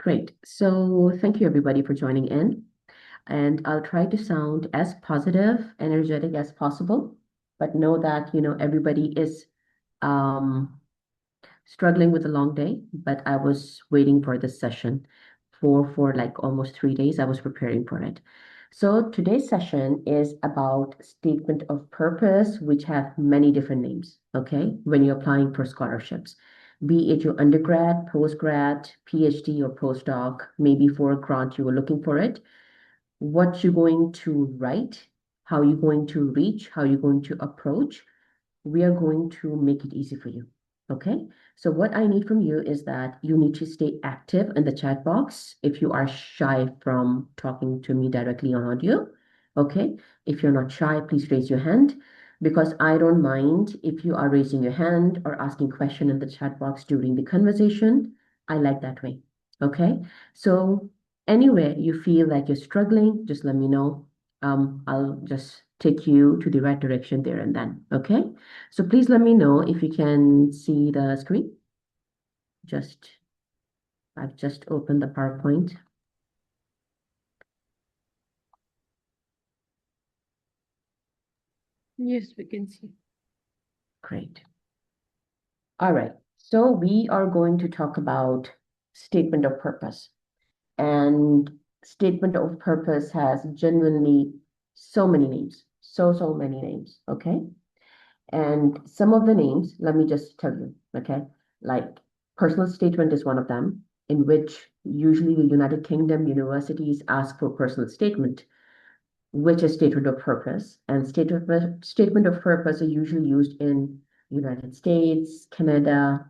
Great. So thank you everybody for joining in. And I'll try to sound as positive, energetic as possible, but know that, everybody is um, struggling with a long day, but I was waiting for this session for like almost 3 days. I was preparing for it. So today's session is about statement of purpose, which have many different names, okay, when you're applying for scholarships, be it your undergrad, postgrad, PhD, or postdoc, maybe for a grant you were looking for it, what you're going to write, how you're going to reach, how you're going to approach, we are going to make it easy for you. Okay. So what I need from you is that you need to stay active in the chat box if you are shy from talking to me directly on audio. Okay. If you're not shy, please raise your hand because I don't mind if you are raising your hand or asking question in the chat box during the conversation. I like that way. Okay. So anywhere you feel like you're struggling, just let me know. I'll just take you to the right direction there and then. Okay. So please let me know if you can see the screen. I've just opened the PowerPoint. Yes, we can see. Great. All right. So we are going to talk about statement of purpose. And statement of purpose has genuinely so many names, so many names. Okay. And some of the names, let me just tell you, okay? Like personal statement is one of them, in which usually the United Kingdom universities ask for personal statement, which is statement of purpose. And statement of purpose are usually used in United States, Canada,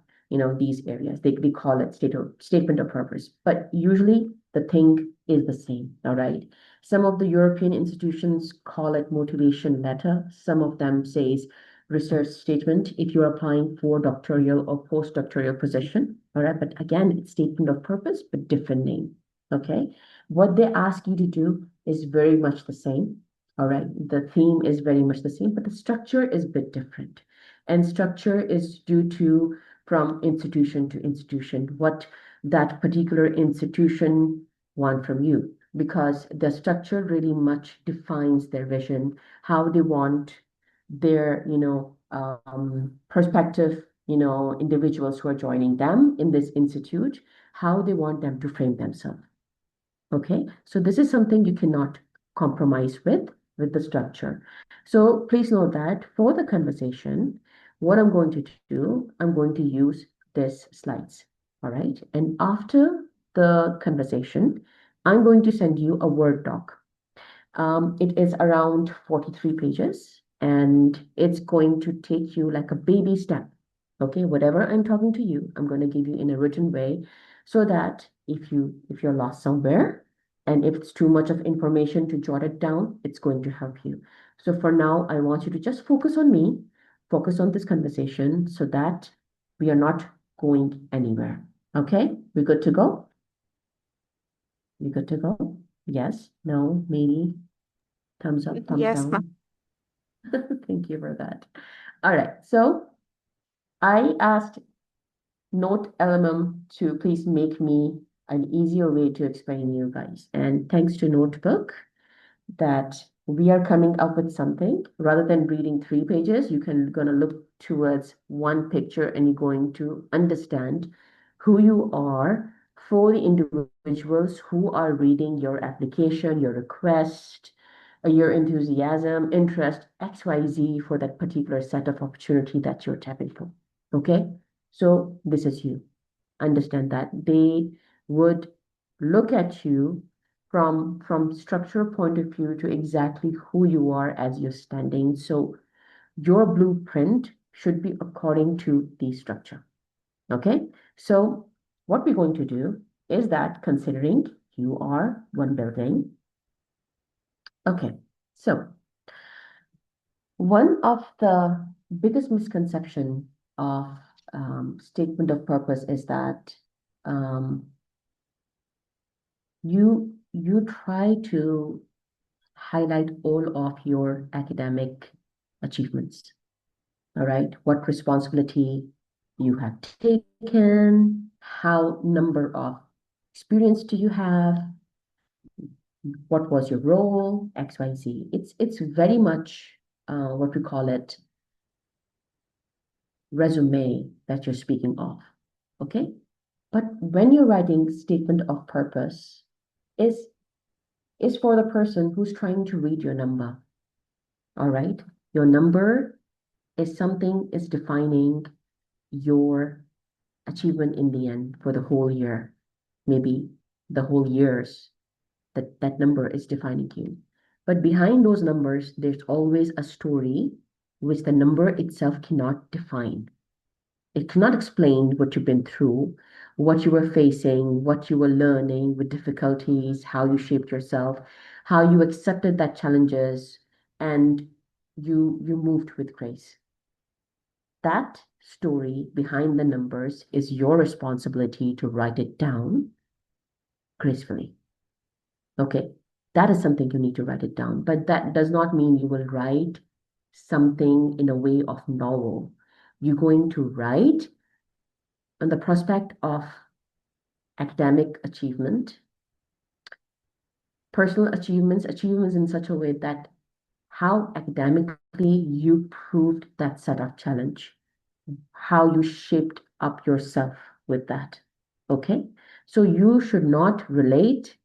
these areas. They call it statement of purpose. But usually the thing is the same, all right? Some of the European institutions call it motivation letter. Some of them says research statement if you're applying for doctoral or postdoctoral position, all right? But again, it's statement of purpose, but different name, okay? What they ask you to do is very much the same. All right. The theme is very much the same, but the structure is a bit different. And structure is due to from institution to institution, what that particular institution want from you, because the structure really much defines their vision, how they want their, perspective, individuals who are joining them in this institute, how they want them to frame themselves. Okay, so this is something you cannot compromise with the structure. So please note that for the conversation, what I'm going to do, I'm going to use this slides. All right. And after the conversation, I'm going to send you a Word doc. It is around 43 pages and it's going to take you like a baby step. Okay, whatever I'm talking to you, I'm going to give you in a written way so that if you're lost somewhere and if it's too much of information to jot it down, it's going to help you. So for now, I want you to just focus on me, focus on this conversation so that we are not going anywhere. Okay, we good to go? We good to go? Yes, no, maybe. Thumbs up, thumbs Yes, ma'am. down. Thank you for that. All right. So I asked Note LMM to please make me an easier way to explain you guys. And thanks to Notebook that we are coming up with something rather than reading 3 pages, you can gonna look towards one picture and you're going to understand who you are for the individuals who are reading your application, your request, your enthusiasm, interest, XYZ for that particular set of opportunity that you're tapping for. Okay? So this is you. Understand that they would look at you from structural point of view to exactly who you are as you're standing. So your blueprint should be according to the structure. Okay, so what we're going to do is that considering you are one building. Okay, so one of the biggest misconception of statement of purpose is that um, you try to highlight all of your academic achievements. All right, what responsibility you have taken, how number of experience do you have? What was your role? XYZ. It's very much what we call it resume that you're speaking of. Okay? But when you're writing statement of purpose, is is for the person who's trying to read your number. All right? Your number is something is defining your achievement in the end for the whole year, maybe the whole years that number is defining you. But behind those numbers, there's always a story which the number itself cannot define. It cannot explain what you've been through, what you were facing, what you were learning with difficulties, how you shaped yourself, how you accepted that challenges, and you moved with grace. That story behind the numbers is your responsibility to write it down gracefully. Okay, that is something you need to write it down, but that does not mean you will write something in a way of novel. You're going to write on the prospect of academic achievement, personal achievements, achievements in such a way that how academically you proved that set of challenge, how you shaped up yourself with that. Okay, so you should not relate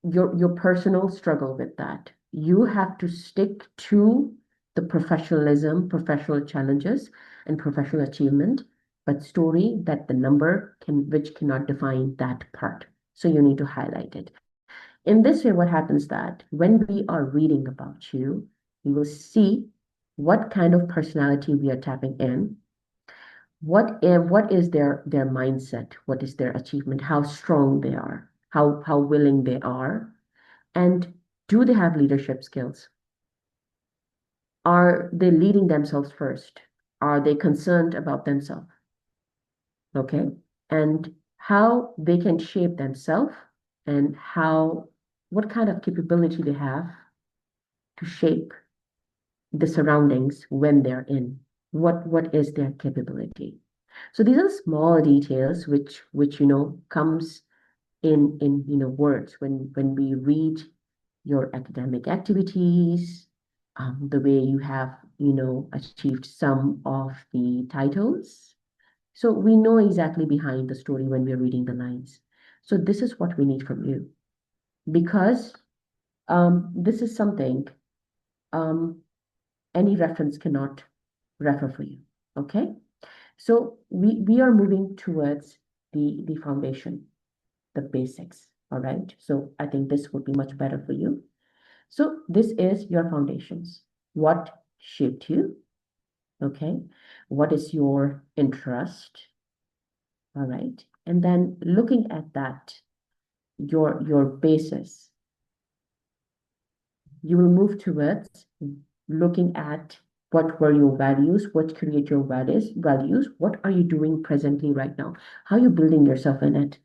your personal struggle with that. You have to stick to the professionalism, professional challenges, and professional achievement, but story that the number can which cannot define that part. So you need to highlight it. In this way, what happens that when we are reading about you, you will see what kind of personality we are tapping in, what is their mindset, what is their achievement, how strong they are, how willing they are, and do they have leadership skills? Are they leading themselves first? Are they concerned about themselves? Okay. And how they can shape themselves and what kind of capability they have to shape the surroundings when they're in. What is their capability? So these are small details which comes in words when we read your academic activities, the way you have, achieved some of the titles. So we know exactly behind the story when we're reading the lines. So this is what we need from you because this is something um, any reference cannot refer for you. Okay, so we are moving towards the foundation, the basics. All right, so I think this would be much better for you. So this is your foundations. What shaped you? Okay. What is your interest? All right. And then looking at that, your basis, you will move towards looking at what were your values, what create your values, what are you doing presently right now? How are you building yourself in it?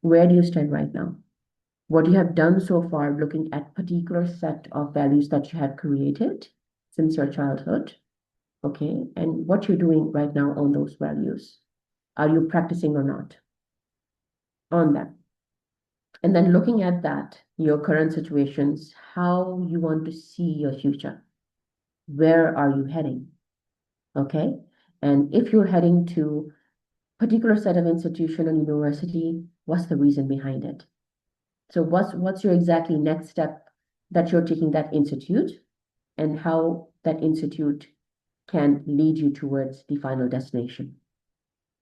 Where do you stand right now? What you have done so far, looking at particular set of values that you have created since your childhood, okay, and what you're doing right now on those values. Are you practicing or not on them? And then looking at that, your current situations, how you want to see your future. Where are you heading? Okay. And if you're heading to particular set of institution and university, what's the reason behind it? So what's your exactly next step that you're taking that institute and how that institute can lead you towards the final destination.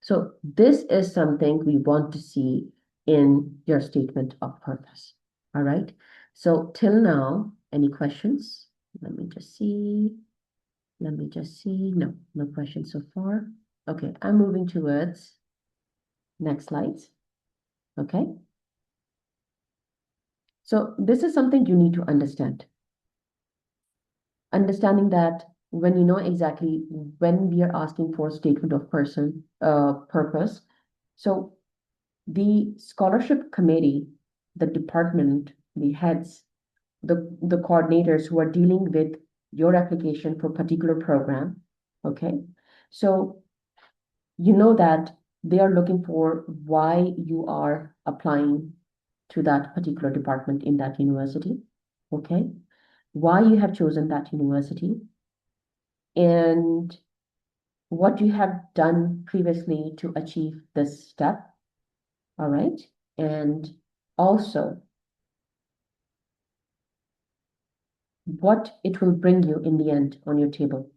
So this is something we want to see in your statement of purpose. All right. So till now, any questions? Let me just see. Let me just see. No, no questions so far. Okay, I'm moving towards next slides. Okay. So this is something you need to understand. Understanding that when you know exactly when we are asking for statement of purpose, so the scholarship committee, the department, the heads, the coordinators who are dealing with your application for particular program, okay? So you know that They are looking for why you are applying to that particular department in that university, okay? Why you have chosen that university, and what you have done previously to achieve this step, all right? And also what it will bring you in the end on your table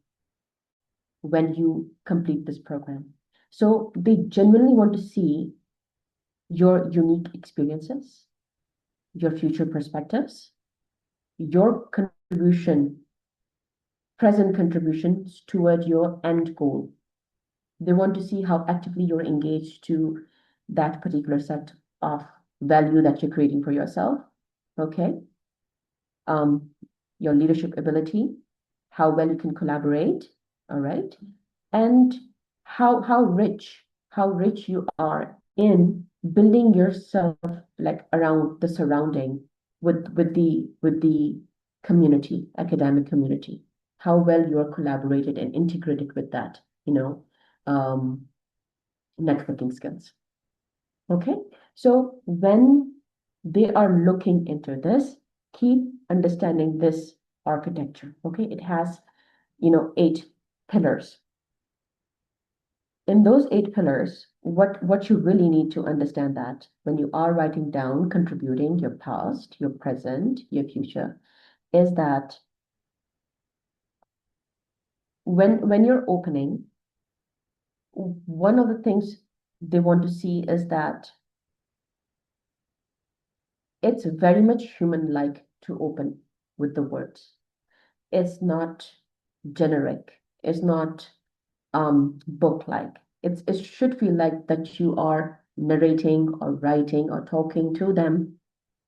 when you complete this program. So they genuinely want to see your unique experiences, your future perspectives, your contribution, present contributions toward your end goal. They want to see how actively you're engaged to that particular set of value that you're creating for yourself. Okay. Um, your leadership ability, how well you can collaborate, all right, and how rich you are in building yourself like around the surrounding with the community, academic community, how well you are collaborated and integrated with that, um, networking skills. Okay, so when they are looking into this, keep understanding this architecture. Okay, it has, 8 pillars. In those 8 pillars, what you really need to understand that when you are writing down, contributing your past, your present, your future, is that when you're opening, one of the things they want to see is that it's very much human-like to open with the words. It's not generic. It's not book-like. It should feel like that you are narrating or writing or talking to them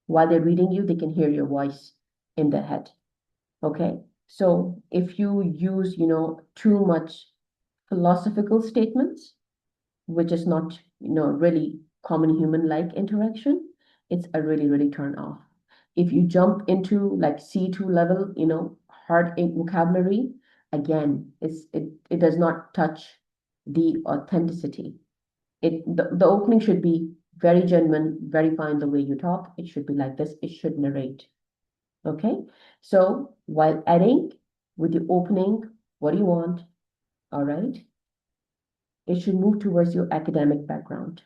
while they're reading you, they can hear your voice in their head. Okay. So if you use, too much philosophical statements, which is not, really common human-like interaction, it's a really, really turn off. If you jump into like C2 level, hard vocabulary, again, it does not touch the authenticity. The opening should be very genuine, very fine the way you talk. It should be like this. It should narrate. Okay. So while adding with the opening, what do you want? All right. It should move towards your academic background.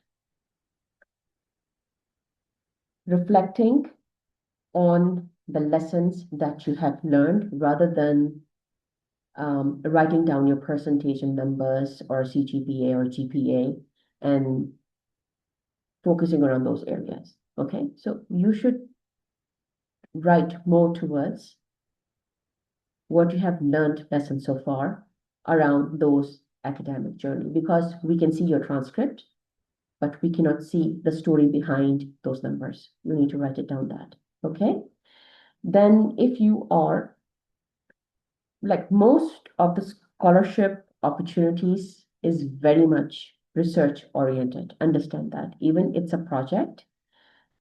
Reflecting on the lessons that you have learned rather than writing down your presentation numbers or CGPA or GPA and focusing around those areas. Okay, so you should write more towards what you have learned lessons so far around those academic journey because we can see your transcript, but we cannot see the story behind those numbers. You need to write it down that. Okay. Then if you are like most of the scholarship opportunities is very much research oriented. Understand that. Even it's a project,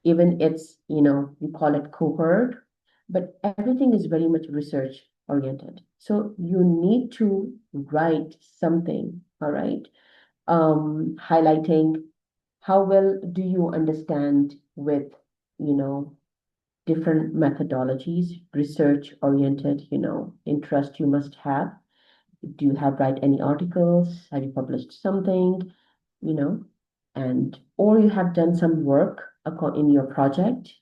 even it's, you call it cohort, but everything is very much research oriented. So you need to write something, all right, highlighting how well do you understand with, you know, different methodologies, research oriented, interest you must have. Do you have write any articles? Have you published something? You know, and or you have done some work in your project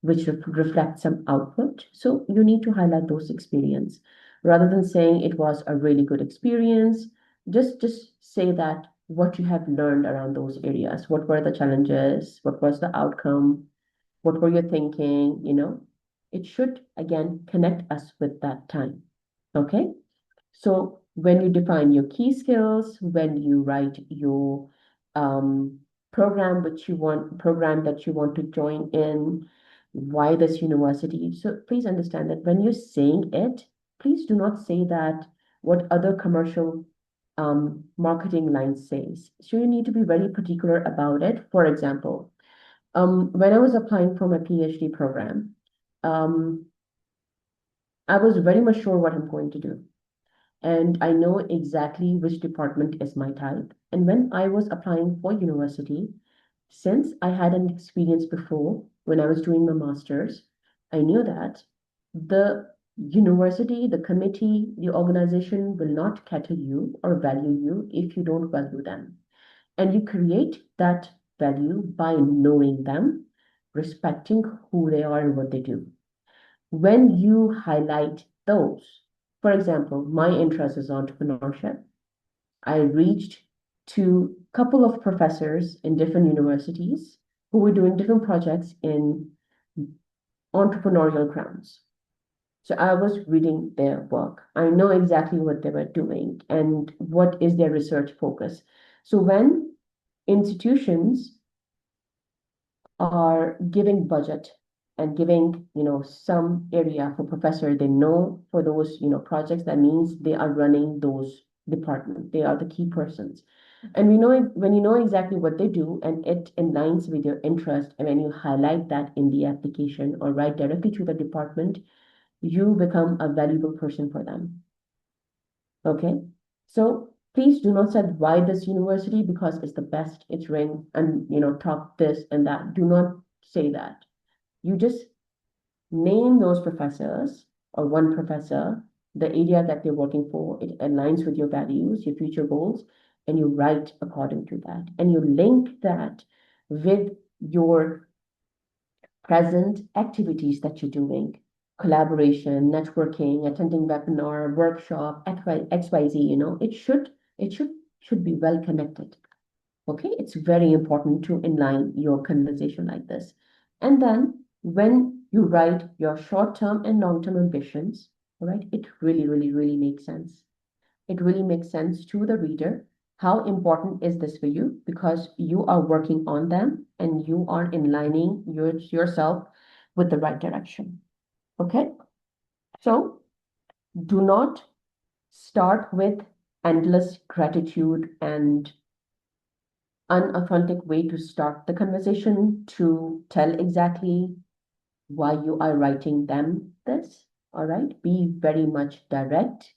which reflects some output. So you need to highlight those experience rather than saying it was a really good experience. Just say that what you have learned around those areas. What were the challenges? What was the outcome? What were you thinking? It should again connect us with that time. Okay. So when you define your key skills, when you write your um, program that you want to join in, why this university. So please understand that when you're saying it, please do not say that what other commercial marketing line says. So you need to be very particular about it. For example, when I was applying for my PhD program, um, I was very much sure what I'm going to do. And I know exactly which department is my type. And when I was applying for university, since I had an experience before when I was doing my master's, I knew that the university, the committee, the organization will not cater you or value you if you don't value them. And you create that value by knowing them, respecting who they are and what they do. When you highlight those, for example, my interest is entrepreneurship. I reached to a couple of professors in different universities who were doing different projects in entrepreneurial grounds. So I was reading their work. I know exactly what they were doing and what is their research focus. So when institutions are giving budget and giving, some area for professor, they know for those, projects, that means they are running those department. They are the key persons. And we know when you know exactly what they do and it aligns with your interest, and when you highlight that in the application or write directly to the department, you become a valuable person for them. Okay? So please do not say why this university because it's the best, it's ring and top this and that. Do not say that. You just name those professors or one professor, the area that they're working for, it aligns with your values, your future goals, and you write according to that. And you link that with your present activities that you're doing, collaboration, networking, attending webinar, workshop, XYZ, it should be well connected. Okay, it's very important to inline your conversation like this. And then when you write your short-term and long-term ambitions, all right, it really, really, really makes sense. It really makes sense to the reader. How important is this for you? Because you are working on them and you are inlining yourself with the right direction. Okay, so do not start with endless gratitude and unauthentic way to start the conversation to tell exactly why you are writing them this. All right, be very much direct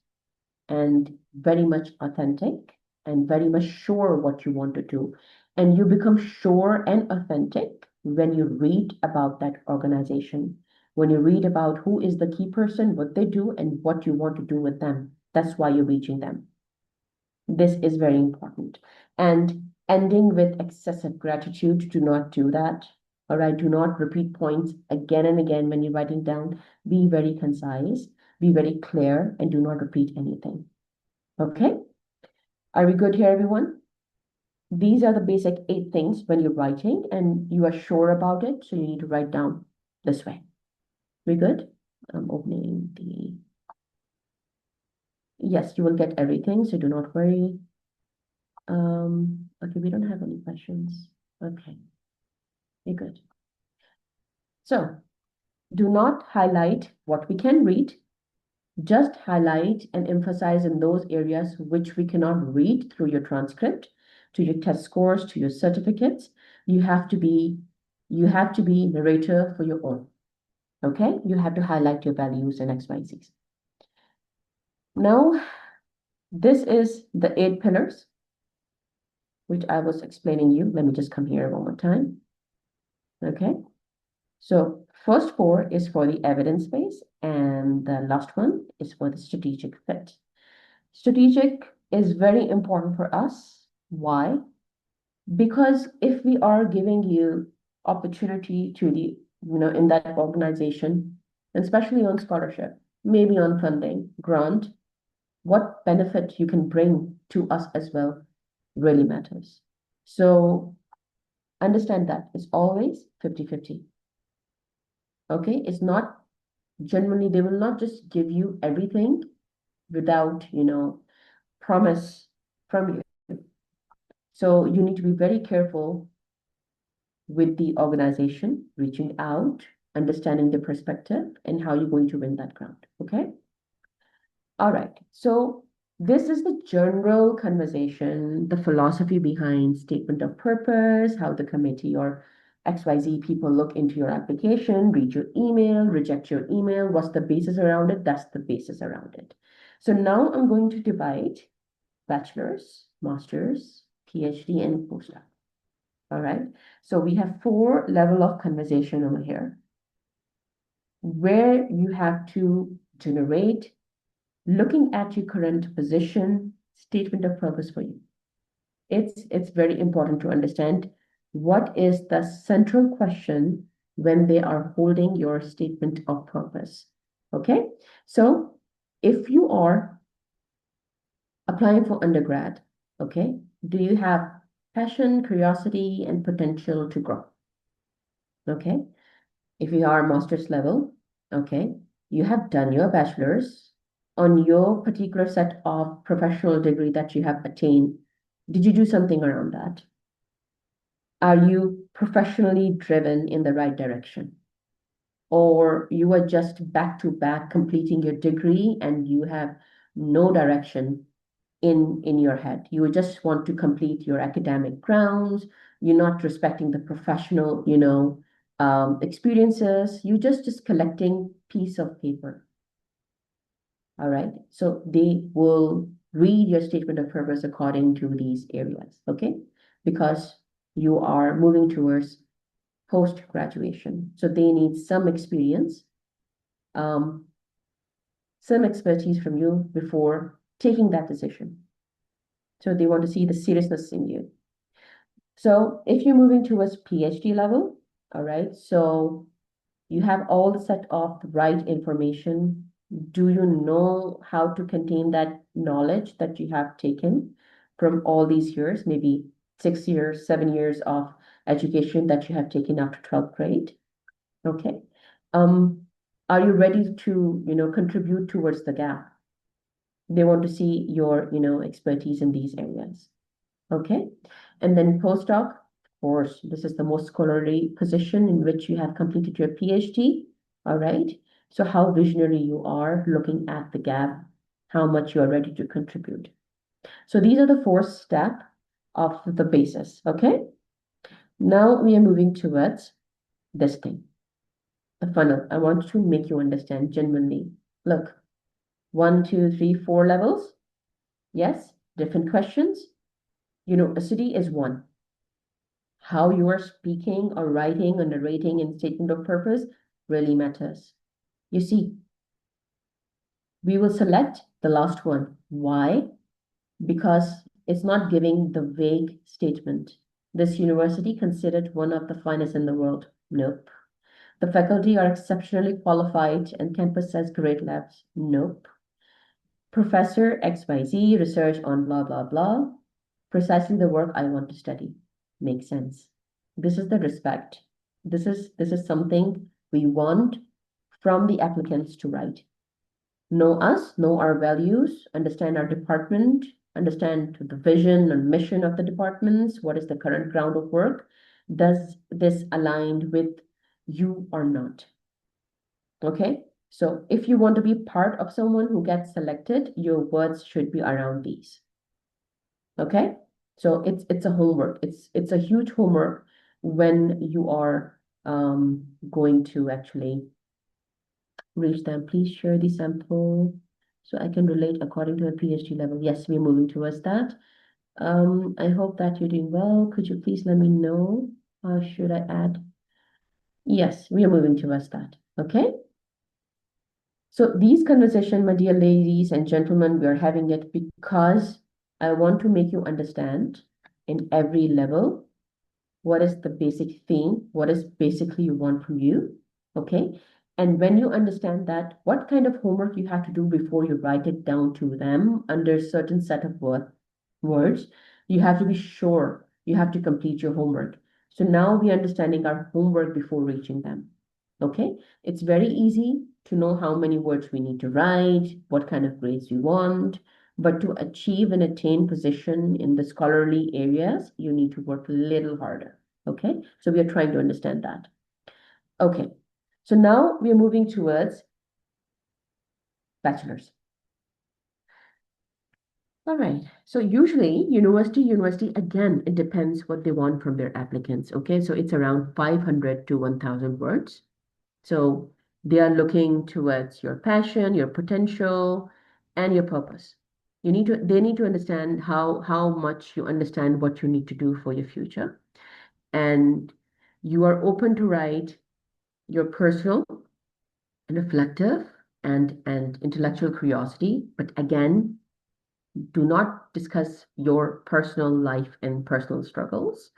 and very much authentic and very much sure what you want to do. And you become sure and authentic when you read about that organization, when you read about who is the key person, what they do, and what you want to do with them. That's why you're reaching them. This is very important. And ending with excessive gratitude, do not do that. All right, do not repeat points again and again when you're writing down. Be very concise, be very clear, and do not repeat anything. Okay, are we good here, everyone? These are the basic 8 things when you're writing and you are sure about it, so you need to write down this way. We good? I'm opening the... Yes, you will get everything, so do not worry. Okay, we don't have any questions. Okay, you're good. So do not highlight what we can read. Just highlight and emphasize in those areas which we cannot read through your transcript, to your test scores, to your certificates. You have to be narrator for your own. Okay, you have to highlight your values and XYZs. Now, this is the 8 pillars, which I was explaining you. Let me just come here one more time. Okay, so first 4 is for the evidence base, and the last one is for the strategic fit. Strategic is very important for us. Why? Because if we are giving you opportunity to the, in that organization, especially on scholarship, maybe on funding, grant, what benefit you can bring to us as well really matters. So understand that it's always 50-50. Okay, it's not generally, they will not just give you everything without, promise from you. So you need to be very careful with the organization, reaching out, understanding the perspective, and how you're going to win that ground. Okay? All right. So this is the general conversation, the philosophy behind statement of purpose, how the committee or XYZ people look into your application, read your email, reject your email. What's the basis around it? That's the basis around it. So now I'm going to divide bachelor's, master's, PhD, and postdoc. All right. So we have four level of conversation over here where you have to generate, looking at your current position, statement of purpose for you. It's very important to understand what is the central question when they are holding your statement of purpose. Okay, so if you are applying for undergrad, okay, do you have passion, curiosity, and potential to grow? Okay, if you are master's level, okay, you have done your bachelor's on your particular set of professional degree that you have attained. Did you do something around that? Are you professionally driven in the right direction? Or you are just back to back completing your degree and you have no direction in your head. You just want to complete your academic grounds. You're not respecting the professional, experiences. You just collecting piece of paper. All right. So they will read your statement of purpose according to these areas. Okay. Because you are moving towards post graduation. So they need um, some expertise from you before taking that decision. So they want to see the seriousness in you. So if you're moving towards PhD level, all right, so you have all the set of the right information. Do you know how to contain that knowledge that you have taken from all these years, maybe 6 years, 7 years of education that you have taken after 12th grade? Okay. Um, are you ready to, contribute towards the gap? They want to see your, expertise in these areas. Okay. And then postdoc, of course, this is the most scholarly position in which you have completed your PhD. All right. So how visionary you are looking at the gap, how much you are ready to contribute. So these are the four steps of the basis. Okay. Now we are moving towards this thing, the funnel. I want to make you understand genuinely. Look, 1, 2, 3, 4 levels. Yes, different questions. University is one. How you are speaking or writing or narrating in statement of purpose really matters. You see, we will select the last one. Why? Because it's not giving the vague statement. This university considered one of the finest in the world. Nope. The faculty are exceptionally qualified and campus has great labs. Nope. Professor XYZ research on blah blah blah. Precisely the work I want to study. Makes sense. This is the respect. This is something we want from the applicants to write. Know us, know our values, understand our department, understand the vision and mission of the departments, what is the current ground of work. Does this align with you or not? Okay, so if you want to be part of someone who gets selected, your words should be around these. Okay, so it's a homework. It's a huge homework when you are going to actually reach them. Please share the sample so I can relate according to a PhD level. Yes, we're moving towards that. I hope that you're doing well. Could you please let me know? Should I add? Yes, we are moving towards that. Okay. So these conversation, my dear ladies and gentlemen, we are having it because I want to make you understand in every level what is the basic theme, what is basically you want from you, okay? And when you understand that, what kind of homework you have to do before you write it down to them under certain set of words, you have to be sure you have to complete your homework. So now we're understanding our homework before reaching them, okay? It's very easy to know how many words we need to write, what kind of grades we want, but to achieve and attain position in the scholarly areas, you need to work a little harder. Okay, so we are trying to understand that. Okay, so now we are moving towards bachelor's. All right, so usually university, again, it depends what they want from their applicants. Okay, so it's around 500 to 1,000 words. So they are looking towards your passion, your potential, and your purpose. they need to understand how much you understand what you need to do for your future. And you are open to write your personal, reflective, and intellectual curiosity. But again, do not discuss your personal life and personal struggles,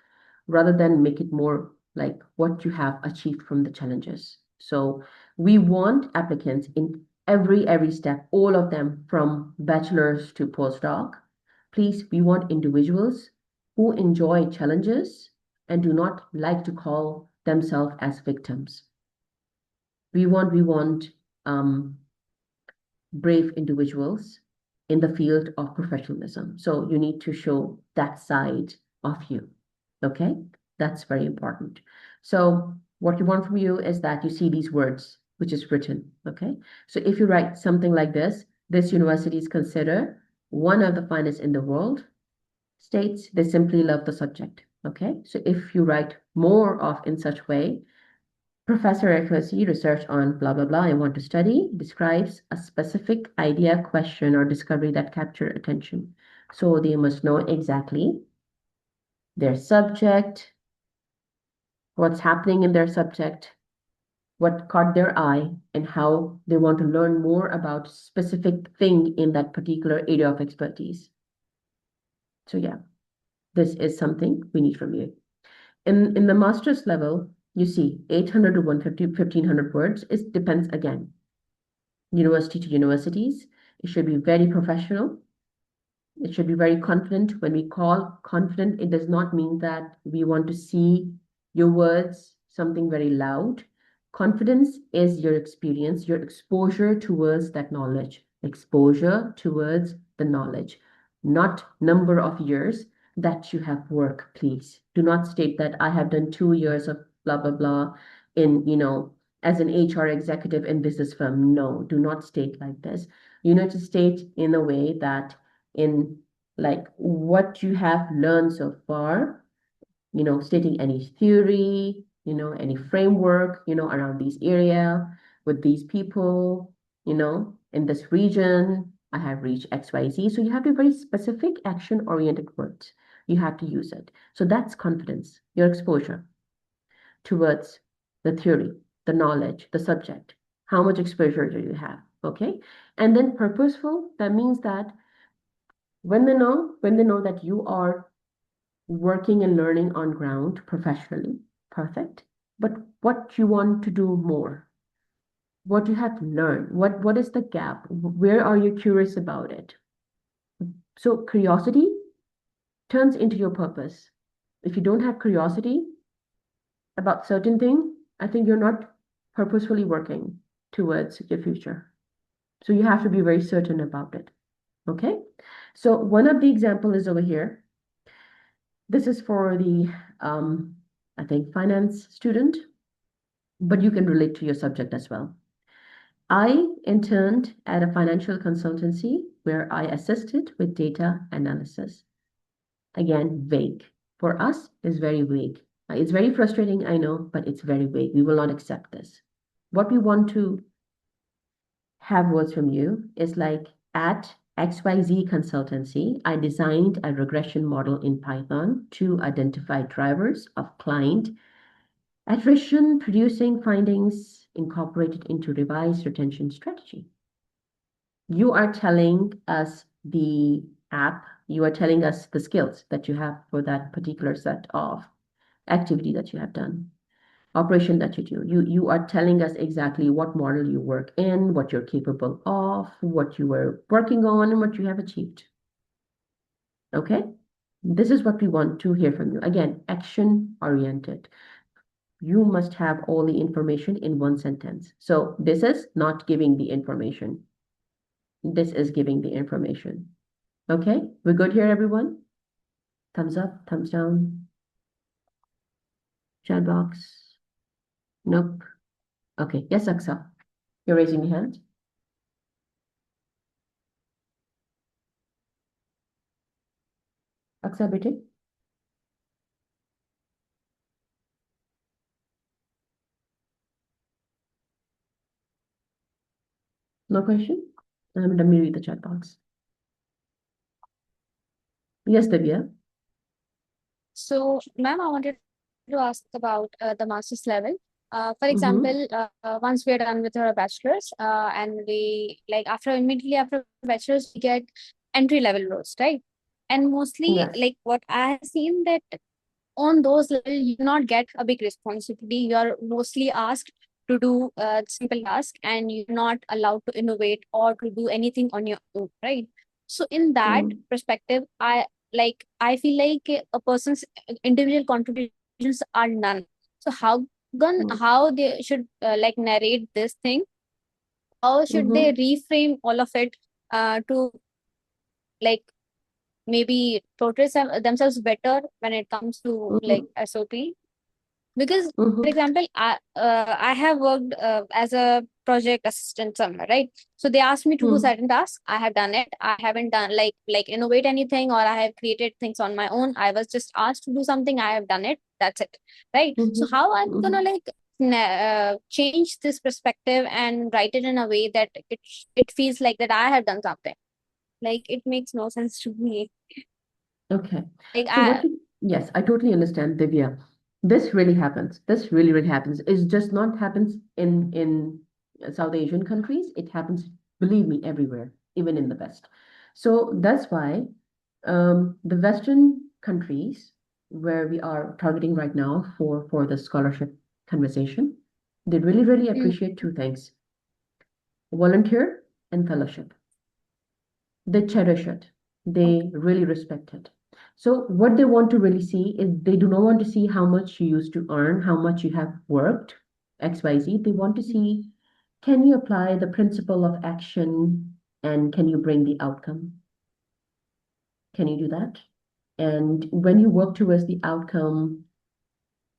rather than make it more like what you have achieved from the challenges. So we want applicants in every step, all of them from bachelor's to postdoc. Please, we want individuals who enjoy challenges and do not like to call themselves as victims. We want brave individuals in the field of professionalism. So you need to show that side of you. Okay? That's very important. So what you want from you is that you see these words, which is written. Okay? So if you write something like this university is considered one of the finest in the world, states they simply love the subject. Okay? So if you write more of in such way, Professor accuracy research on blah blah blah I want to study describes a specific idea, question, or discovery that capture attention. So they must know exactly their subject, what's happening in their subject, what caught their eye, and how they want to learn more about specific thing in that particular area of expertise. So yeah, this is something we need from you. In the master's level, you see 800 to 150, 1500 words. It depends again university to universities. It should be very professional. It should be very confident. When we call confident, it does not mean that we want to see your words something very loud. Confidence is your experience, your exposure towards that knowledge, exposure towards the knowledge, not number of years that you have work, please. Do not state that I have done 2 years of blah, blah, blah in, as an HR executive in business firm. No, do not state like this. You need to state in a way that in like what you have learned so far, stating any theory, any framework, around this area with these people, in this region, I have reached XYZ. So you have to be very specific, action-oriented words. You have to use it. So that's confidence, your exposure towards the theory, the knowledge, the subject. How much exposure do you have? Okay. And then purposeful, that means that when they know that you are working and learning on ground professionally, perfect. But what you want to do more, what you have to learn, what is the gap? Where are you curious about it? So curiosity turns into your purpose. If you don't have curiosity about certain thing, I think you're not purposefully working towards your future. So you have to be very certain about it. Okay? So one of the example is over here. This is for the, I think, finance student, but you can relate to your subject as well. I interned at a financial consultancy where I assisted with data analysis. Again, vague. For us, it's very vague. It's very frustrating, I know, but it's very vague. We will not accept this. What we want to have words from you is like at XYZ consultancy, I designed a regression model in Python to identify drivers of client attrition, producing findings incorporated into revised retention strategy. You are telling us the app, you are telling us the skills that you have for that particular set of activity that you have done, operation that you do. You are telling us exactly what model you work in, what you're capable of, what you were working on, and what you have achieved. Okay? This is what we want to hear from you. Again, action oriented. You must have all the information in one sentence. So this is not giving the information. This is giving the information. Okay, we're good here, everyone? Thumbs up, thumbs down, chat box. Nope. Okay, yes, Aksa. You're raising your hand. Aksa, bete. No question? Let me read the chat box. Yes, Divya. So, ma'am, I wanted to ask about the master's level. For Mm-hmm. example, once we are done with our bachelor's, and we like after immediately after bachelor's, we get entry level roles, right? And mostly, Yes. like what I have seen that on those level, you do not get a big responsibility. You are mostly asked to do simple task, and you're not allowed to innovate or to do anything on your own, right? So in that Mm-hmm. perspective, I feel like a person's individual contributions are none. So how they should like narrate this thing? How should they Mm-hmm. reframe all of it to like maybe portray themselves better when it comes to like Mm-hmm. SOP? Because for Mm-hmm. example I have worked as a project assistant somewhere, right? So they asked me to do Mm-hmm. certain tasks, I have done it. I haven't done like innovate anything, or I have created things on my own. I was just asked to do something, I have done it, that's it, right? So Mm-hmm. how I'm Mm-hmm. gonna like change this perspective and write it in a way that it feels like that I have done something? Like it makes no sense to me. Okay. Like So I yes, I totally understand, Divya. This really happens. This really, really happens. It just not happens in South Asian countries. It happens, believe me, everywhere, even in the West. So that's why the Western countries where we are targeting right now for the scholarship conversation, they really, really mm, appreciate two things: volunteer and fellowship. They cherish it. okay. They really respect it. So what they want to really see is they do not want to see how much you used to earn, how much you have worked, XYZ. They want to see, can you apply the principle of action and can you bring the outcome? Can you do that? And when you work towards the outcome,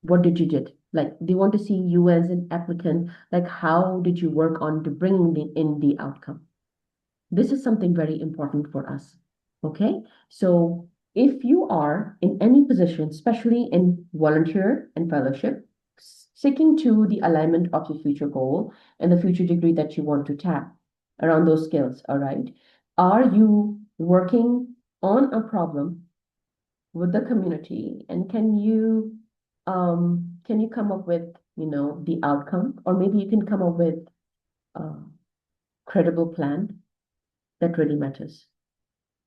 what did you did? Like they want to see you as an applicant, like how did you work on to bring in the outcome? This is something very important for us. Okay. So if you are in any position, especially in volunteer and fellowship, sticking to the alignment of your future goal and the future degree that you want to tap around those skills, all right? Are you working on a problem with the community and can you come up with, the outcome, or maybe you can come up with a credible plan that really matters.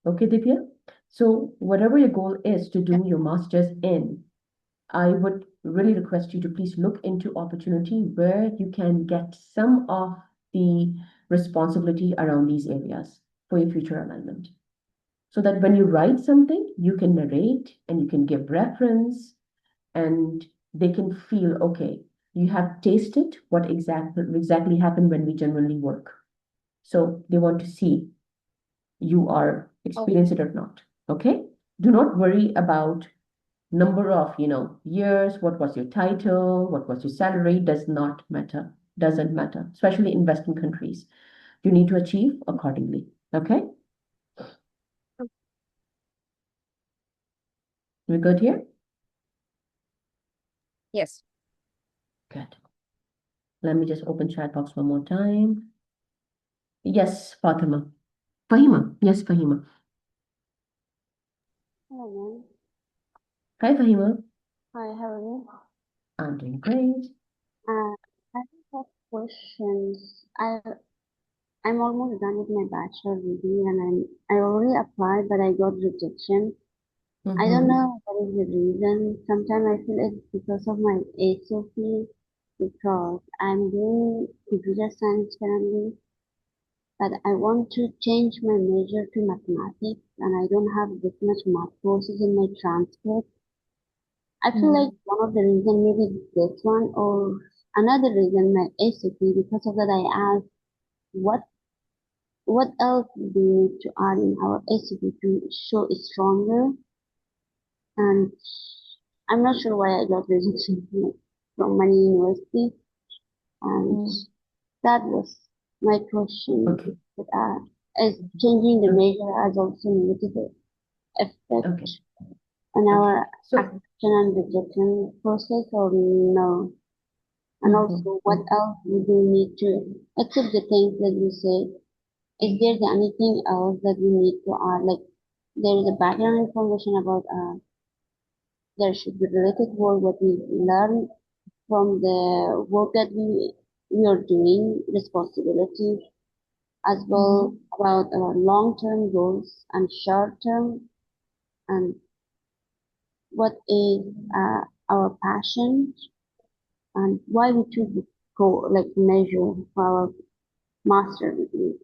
Okay, Divya? So whatever your goal is to Yeah. do your master's in, I would really request you to please look into opportunity where you can get some of the responsibility around these areas for your future alignment. So that when you write something, you can narrate and you can give reference and they can feel, okay, you have tasted what exactly happened when we generally work. So they want to see you are experience it or not. Okay, do not worry about number of years, what was your title, what was your salary, does not matter, doesn't matter, especially in Western countries. You need to achieve accordingly. Okay, we good here? Yes. Good. Let me just open chat box one more time. Yes, Fatima. Fahima. Yes, Fahima. Hello, ma'am. Hi, Fahima. Hi, how are you? I'm doing great. I just have questions. I'm almost done with my bachelor degree and I already applied, but I got rejection. I don't Mm-hmm. know what is the reason. Sometimes I feel it's because of my HOP, because I'm doing computer science currently, but I want to change my major to mathematics, and I don't have this much math courses in my transcript. I feel like Mm-hmm. one of the reason maybe this one or another reason my ACP, because of that I asked what else do we need to add in our ACP to show it stronger, and I'm not sure why I got rejection from many universities, and that was my question. Okay. That is changing the Okay. major has also negative Okay. effect on Okay. our So, acceptance and rejection process or no? And mhm, also, what mhm. else would we need to, except the things that you said, is there anything else that we need to add? Like, there is a background information about there should be related work what we learn from the work that we are doing, responsibilities as well about our long-term goals and short-term and what is our passion and why we choose to go like measure for our master degree.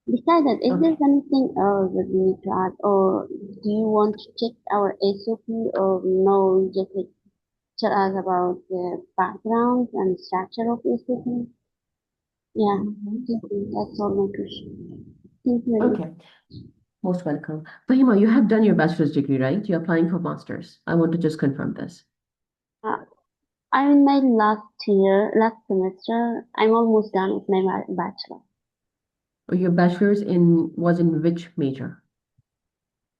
Besides that, is there Okay. anything else that we need to add, or do you want to check our SOP, or no, you just like, tell us about the background and structure of SOP? Yeah, Mhm. thank you. That's all my question. Thank you very much. Okay. Most welcome. Fahima, you have done your bachelor's degree, right? You're applying for master's. I want to just confirm this. Uh, I'm in my last year, last semester. I'm almost done with my bachelor. Your bachelor's in was in which major?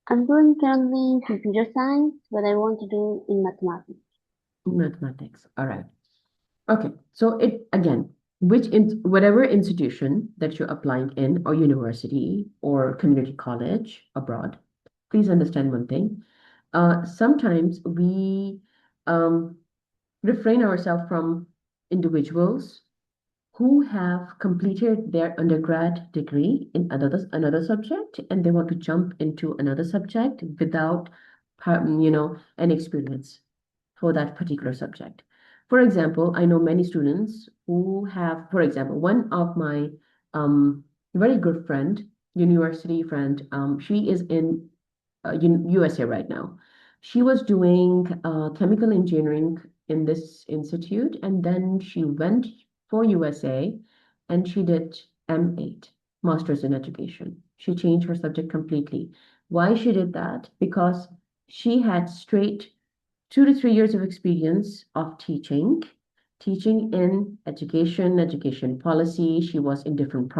I'm doing currently computer science, but I want to do in mathematics. Mathematics. All right. Okay. So it again, which in whatever institution that you're applying in, or university or community college abroad, please understand one thing. Sometimes we um, refrain ourselves from individuals who have completed their undergrad degree in another subject and they want to jump into another subject without an experience for that particular subject. For example, I know many students who have, for example, one of my very good friend, university friend, she is in USA right now. She was doing chemical engineering in this institute, and then she went for USA and she did M8, Masters in Education. She changed her subject completely. Why she did that? Because she had straight 2 to 3 years of experience of teaching in education policy. She was in different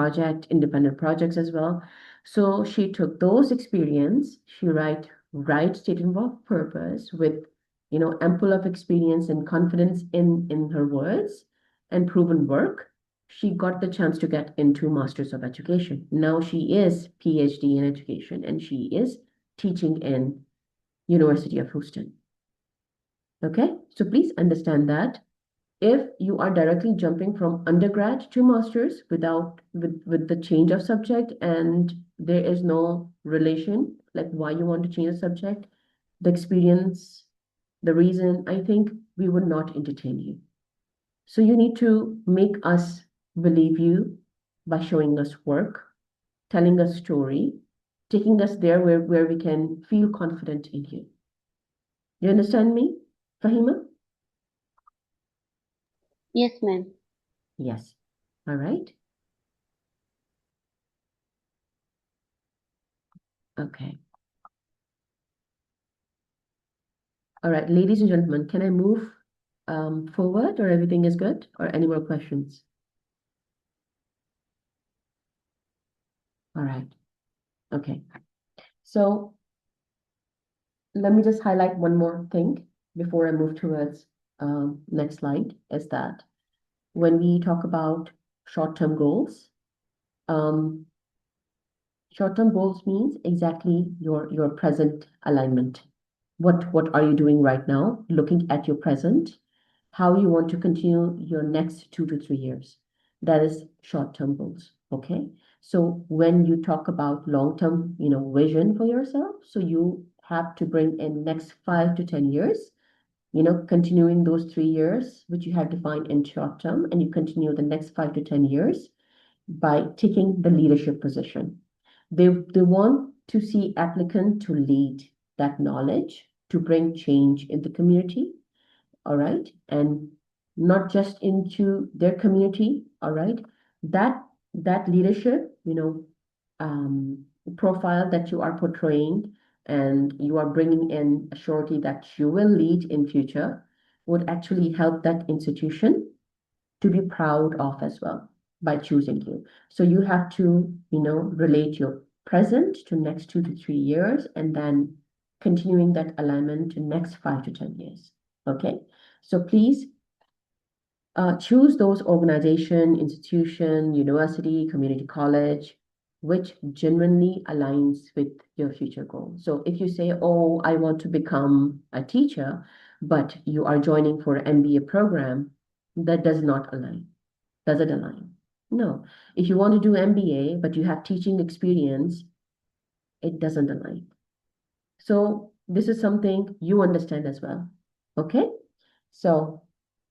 independent projects as well. So she took those experience, she right statement of purpose with ample of experience and confidence in her words and proven work. She got the chance to get into Masters of Education. Now she is PhD in education and she is teaching in University of Houston. Okay, so please understand that if you are directly jumping from undergrad to master's with the change of subject and there is no relation, like why you want to change the subject, the experience, the reason, I think we would not entertain you. So you need to make us believe you by showing us work, telling us story, taking us there where we can feel confident in you. You understand me, Fahima? Yes, ma'am. Yes. All right. Okay. All right, ladies and gentlemen, can I move forward or everything is good? Or any more questions? All right. Okay. So let me just highlight one more thing before I move towards next slide, is that when we talk about short-term goals, um, short-term goals means exactly your present alignment. What are you doing right now? Looking at your present, how you want to continue your next 2 to 3 years. That is short-term goals. Okay. So when you talk about long-term, vision for yourself, so you have to bring in next 5 to 10 years, continuing those 3 years, which you have defined in short term, and you continue the next 5 to 10 years by taking the leadership position. They want to see applicant to lead that knowledge, to bring change in the community, all right, and not just into their community, all right. That leadership, um, profile that you are portraying and you are bringing in a surety that you will lead in future would actually help that institution to be proud of as well by choosing you. So you have to, relate your present to next 2 to 3 years and then continuing that alignment to next 5 to 10 years. Okay. So please choose those organization, institution, university, community college which genuinely aligns with your future goal. So if you say, oh, I want to become a teacher, but you are joining for an MBA program, that does not align. Does it align? No. If you want to do MBA, but you have teaching experience, it doesn't align. So this is something you understand as well. Okay? So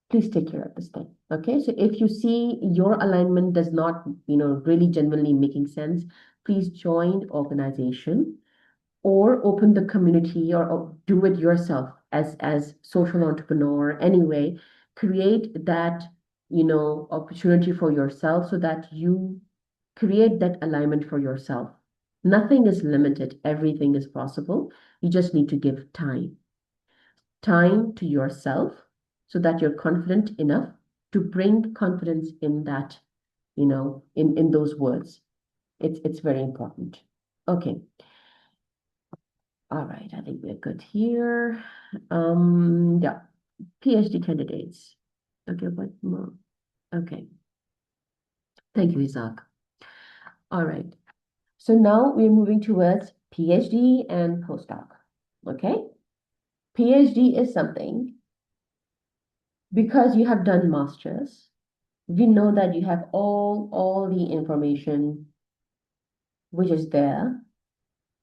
please take care of this thing. Okay? So if you see your alignment does not, really genuinely making sense, please join organization or open the community or do it yourself as social entrepreneur anyway. Create that, opportunity for yourself so that you create that alignment for yourself. Nothing is limited, everything is possible. You just need to give time to yourself so that you're confident enough to bring confidence in that, in those words. It's very important. Okay. All right, I think we're good here. Yeah, PhD candidates. Okay, what more? Okay. Thank you, Isaac. All right. So now we're moving towards PhD and postdoc. Okay. PhD is something because you have done masters. We know that you have all the information which is there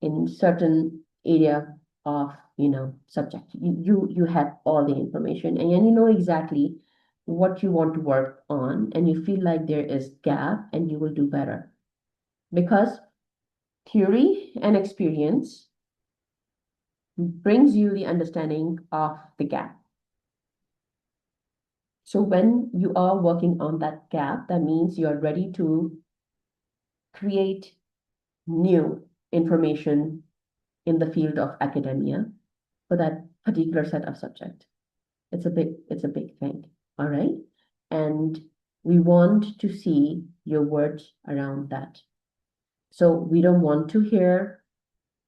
in certain area of subject. You have all the information and you know exactly what you want to work on and you feel like there is gap and you will do better because theory and experience brings you the understanding of the gap. So when you are working on that gap, that means you are ready to create new information in the field of academia for that particular set of subject. It's a big thing. All right. And we want to see your words around that. So we don't want to hear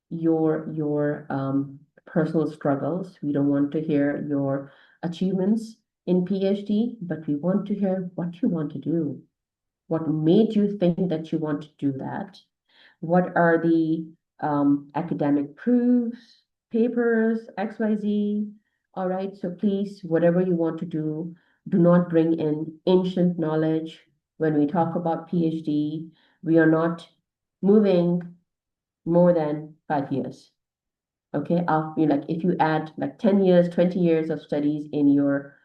your personal struggles. We don't want to hear your achievements in PhD, but we want to hear what you want to do. What made you think that you want to do that? What are the academic proofs, papers, XYZ? All right, so please, whatever you want to do not bring in ancient knowledge. When we talk about PhD, we are not moving more than 5 years. Okay, like if you add like 10 years, 20 years of studies in your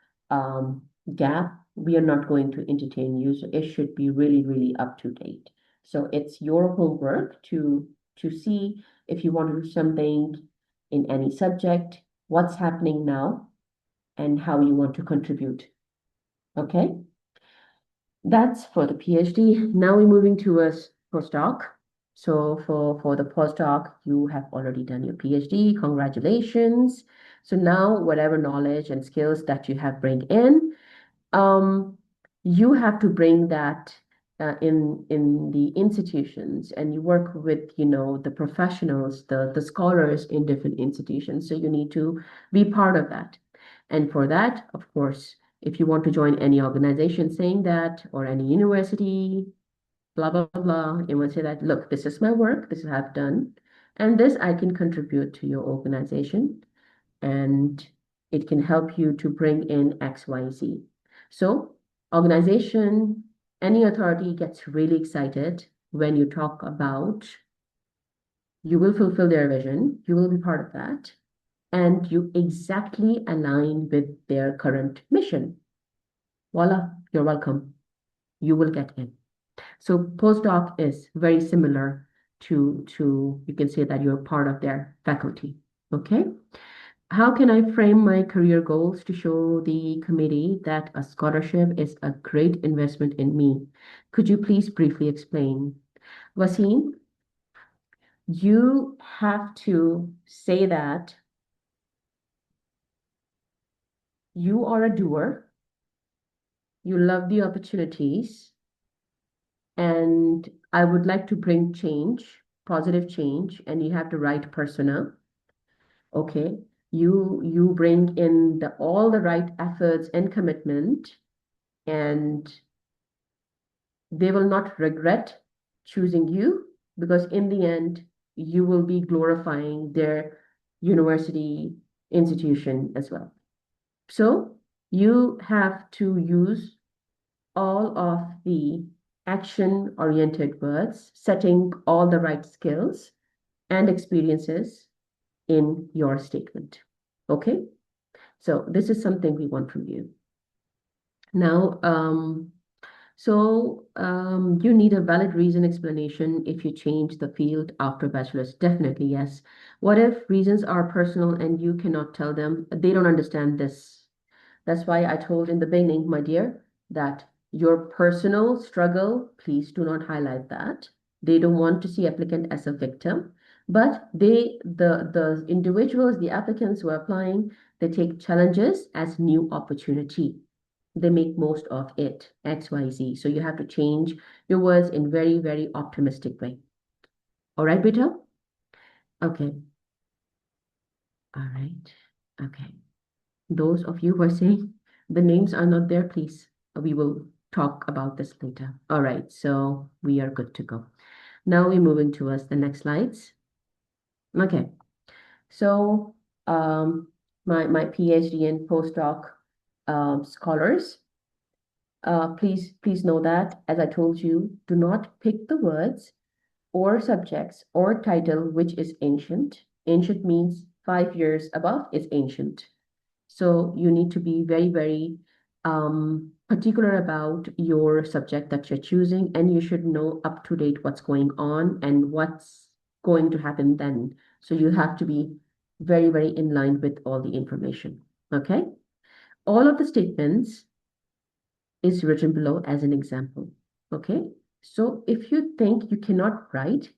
gap, we are not going to entertain you. So it should be really, really up to date. So it's your homework to see if you want to do something in any subject, what's happening now, and how you want to contribute. Okay, that's for the PhD. Now we're moving towards postdoc. So for the postdoc, you have already done your PhD. Congratulations. So now whatever knowledge and skills that you have bring in, um, you have to bring that in the institutions and you work with the professionals, the scholars in different institutions. So you need to be part of that. And for that, of course, if you want to join any organization saying that or any university, blah blah blah, it will say that, look, this is my work, this is what I've done, and this I can contribute to your organization and it can help you to bring in XYZ. So organization, any authority gets really excited when you talk about you will fulfill their vision, you will be part of that, and you exactly align with their current mission. Voila, you're welcome. You will get in. So postdoc is very similar to you can say that you're part of their faculty. Okay. How can I frame my career goals to show the committee that a scholarship is a great investment in me? Could you please briefly explain? Wasim, you have to say that you are a doer, you love the opportunities, and I would like to bring change, positive change, and you have the right persona. Okay. You bring in all the right efforts and commitment, and they will not regret choosing you because in the end, you will be glorifying their university institution as well. So you have to use all of the action-oriented words, setting all the right skills and experiences in your statement. Okay? So this is something we want from you. Now, you need a valid reason explanation if you change the field after bachelor's. Definitely, yes. What if reasons are personal and you cannot tell them? They don't understand this. That's why I told in the beginning, my dear, that your personal struggle, please do not highlight that. They don't want to see applicant as a victim, but the individuals, the applicants who are applying, they take challenges as new opportunity. They make most of it, X, Y, Z. So you have to change your words in very, very optimistic way. All right, Beta? Okay. All right. Okay. Those of you who are saying the names are not there, please, we will talk about this later. All right, so we are good to go. Now we're moving towards the next slides. Okay, so my PhD and postdoc scholars, please know that, as I told you, do not pick the words or subjects or title which is ancient. Ancient means 5 years above is ancient. So you need to be very, very particular about your subject that you're choosing, and you should know up to date what's going on and what's going to happen then. So you have to be very, very in line with all the information. Okay? All of the statements is written below as an example. Okay? So if you think you cannot write,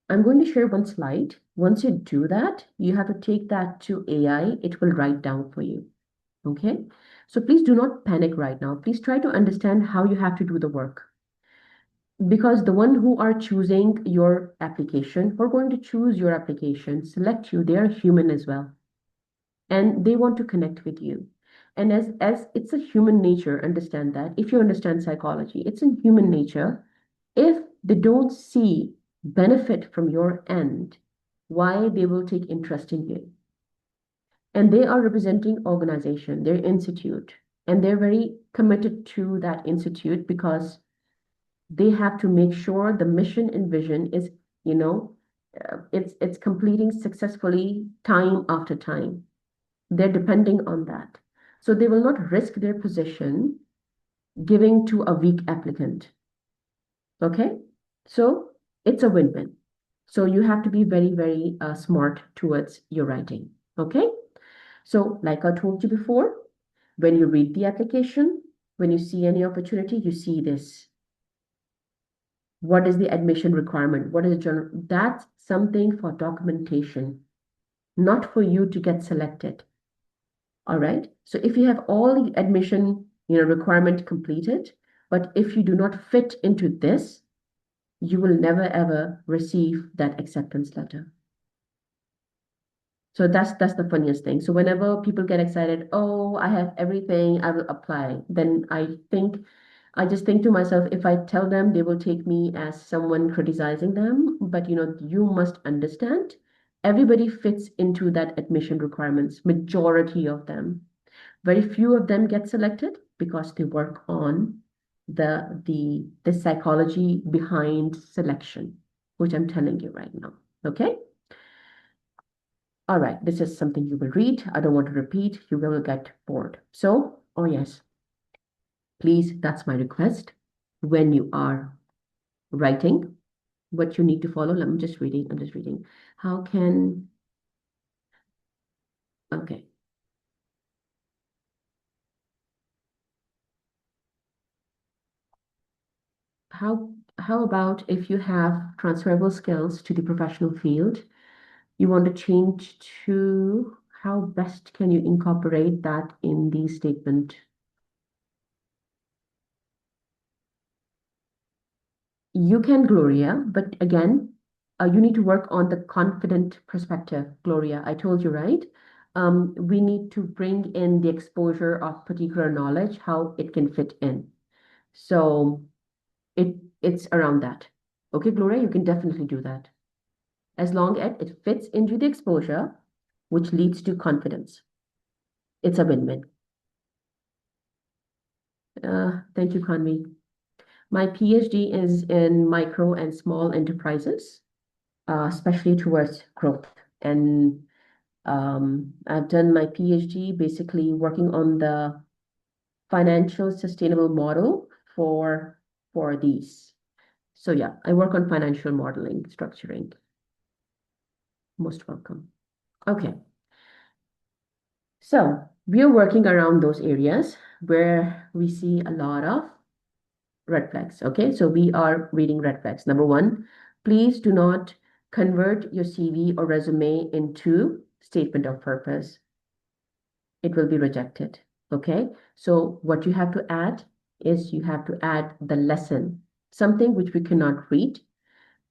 I'm going to share one slide. Once you do that, you have to take that to AI. It will write down for you. Okay, so please do not panic right now. Please try to understand how you have to do the work. Because the one who are choosing your application, who are going to choose your application, select you, they are human as well. And they want to connect with you. And as it's a human nature, understand that. If you understand psychology, it's in human nature. If they don't see benefit from your end, why they will take interest in you? And they are representing organization, their institute, and they're very committed to that institute because they have to make sure the mission and vision is, you know, it's completing successfully time after time. They're depending on that. So they will not risk their position giving to a weak applicant. Okay? So it's a win-win. So you have to be very, very smart towards your writing. Okay? So, like I told you before, when you read the application, when you see any opportunity, you see this. What is the admission requirement? What is the general? That's something for documentation, not for you to get selected. All right. So if you have all the admission, requirement completed, but if you do not fit into this, you will never ever receive that acceptance letter. So that's the funniest thing. So whenever people get excited, oh, I have everything, I will apply. Then I just think to myself, if I tell them, they will take me as someone criticizing them. But you must understand, everybody fits into that admission requirements, majority of them. Very few of them get selected because they work on the psychology behind selection, which I'm telling you right now. Okay? All right, this is something you will read. I don't want to repeat. You will get bored. So, oh yes, please, that's my request. When you are writing, what you need to follow, I'm just reading. How can, okay. How about if you have transferable skills to the professional field, you want to change to how best can you incorporate that in the statement? You can, Gloria, but again, you need to work on the confident perspective, Gloria. I told you, right? We need to bring in the exposure of particular knowledge, how it can fit in. So it's around that. Okay, Gloria, you can definitely do that. As long as it fits into the exposure, which leads to confidence. It's a win-win. Thank you, Convi. My PhD is in micro and small enterprises, especially towards growth. And I've done my PhD basically working on the financial sustainable model for these. So yeah, I work on financial modeling, structuring. Most welcome. Okay. So we are working around those areas where we see a lot of red flags. Okay, so we are reading red flags. Number one, please do not convert your CV or resume into statement of purpose. It will be rejected. Okay, so what you have to add is you have to add the lesson, something which we cannot read,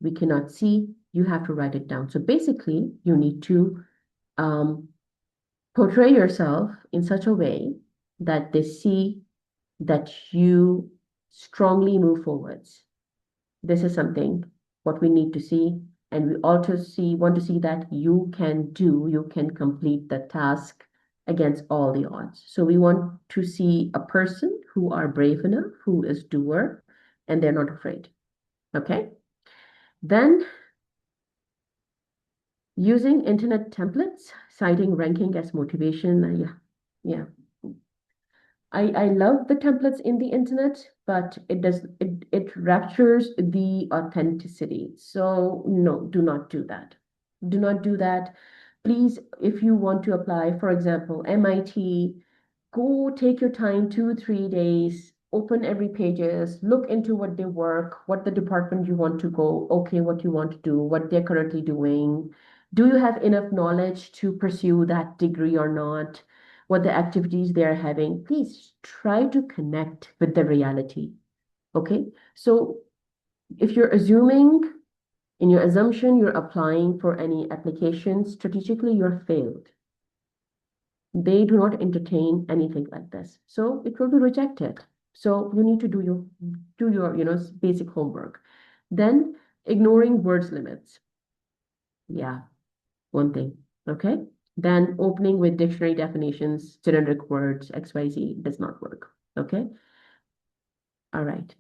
we cannot see, you have to write it down. So basically, you need to um, portray yourself in such a way that they see that you strongly move forwards. This is something what we need to see, and we also want to see that you can complete the task against all the odds. So we want to see a person who are brave enough, who is doer, and they're not afraid. Okay. Then using internet templates, citing ranking as motivation. Yeah. I love the templates in the internet, but it raptures the authenticity. So no, do not do that. Do not do that. Please, if you want to apply, for example, MIT, go take your time, 2, 3 days, open every pages, look into what they work, what the department you want to go, okay, what you want to do, what they're currently doing. Do you have enough knowledge to pursue that degree or not? What the activities they're having? Please try to connect with the reality. Okay. So if you're assuming in your assumption you're applying for any application, strategically you're failed. They do not entertain anything like this. So it will be rejected. So you need to do your, basic homework. Then ignoring words limits. Yeah, one thing. Okay. Then opening with dictionary definitions, generic words, XYZ does not work. Okay. All right.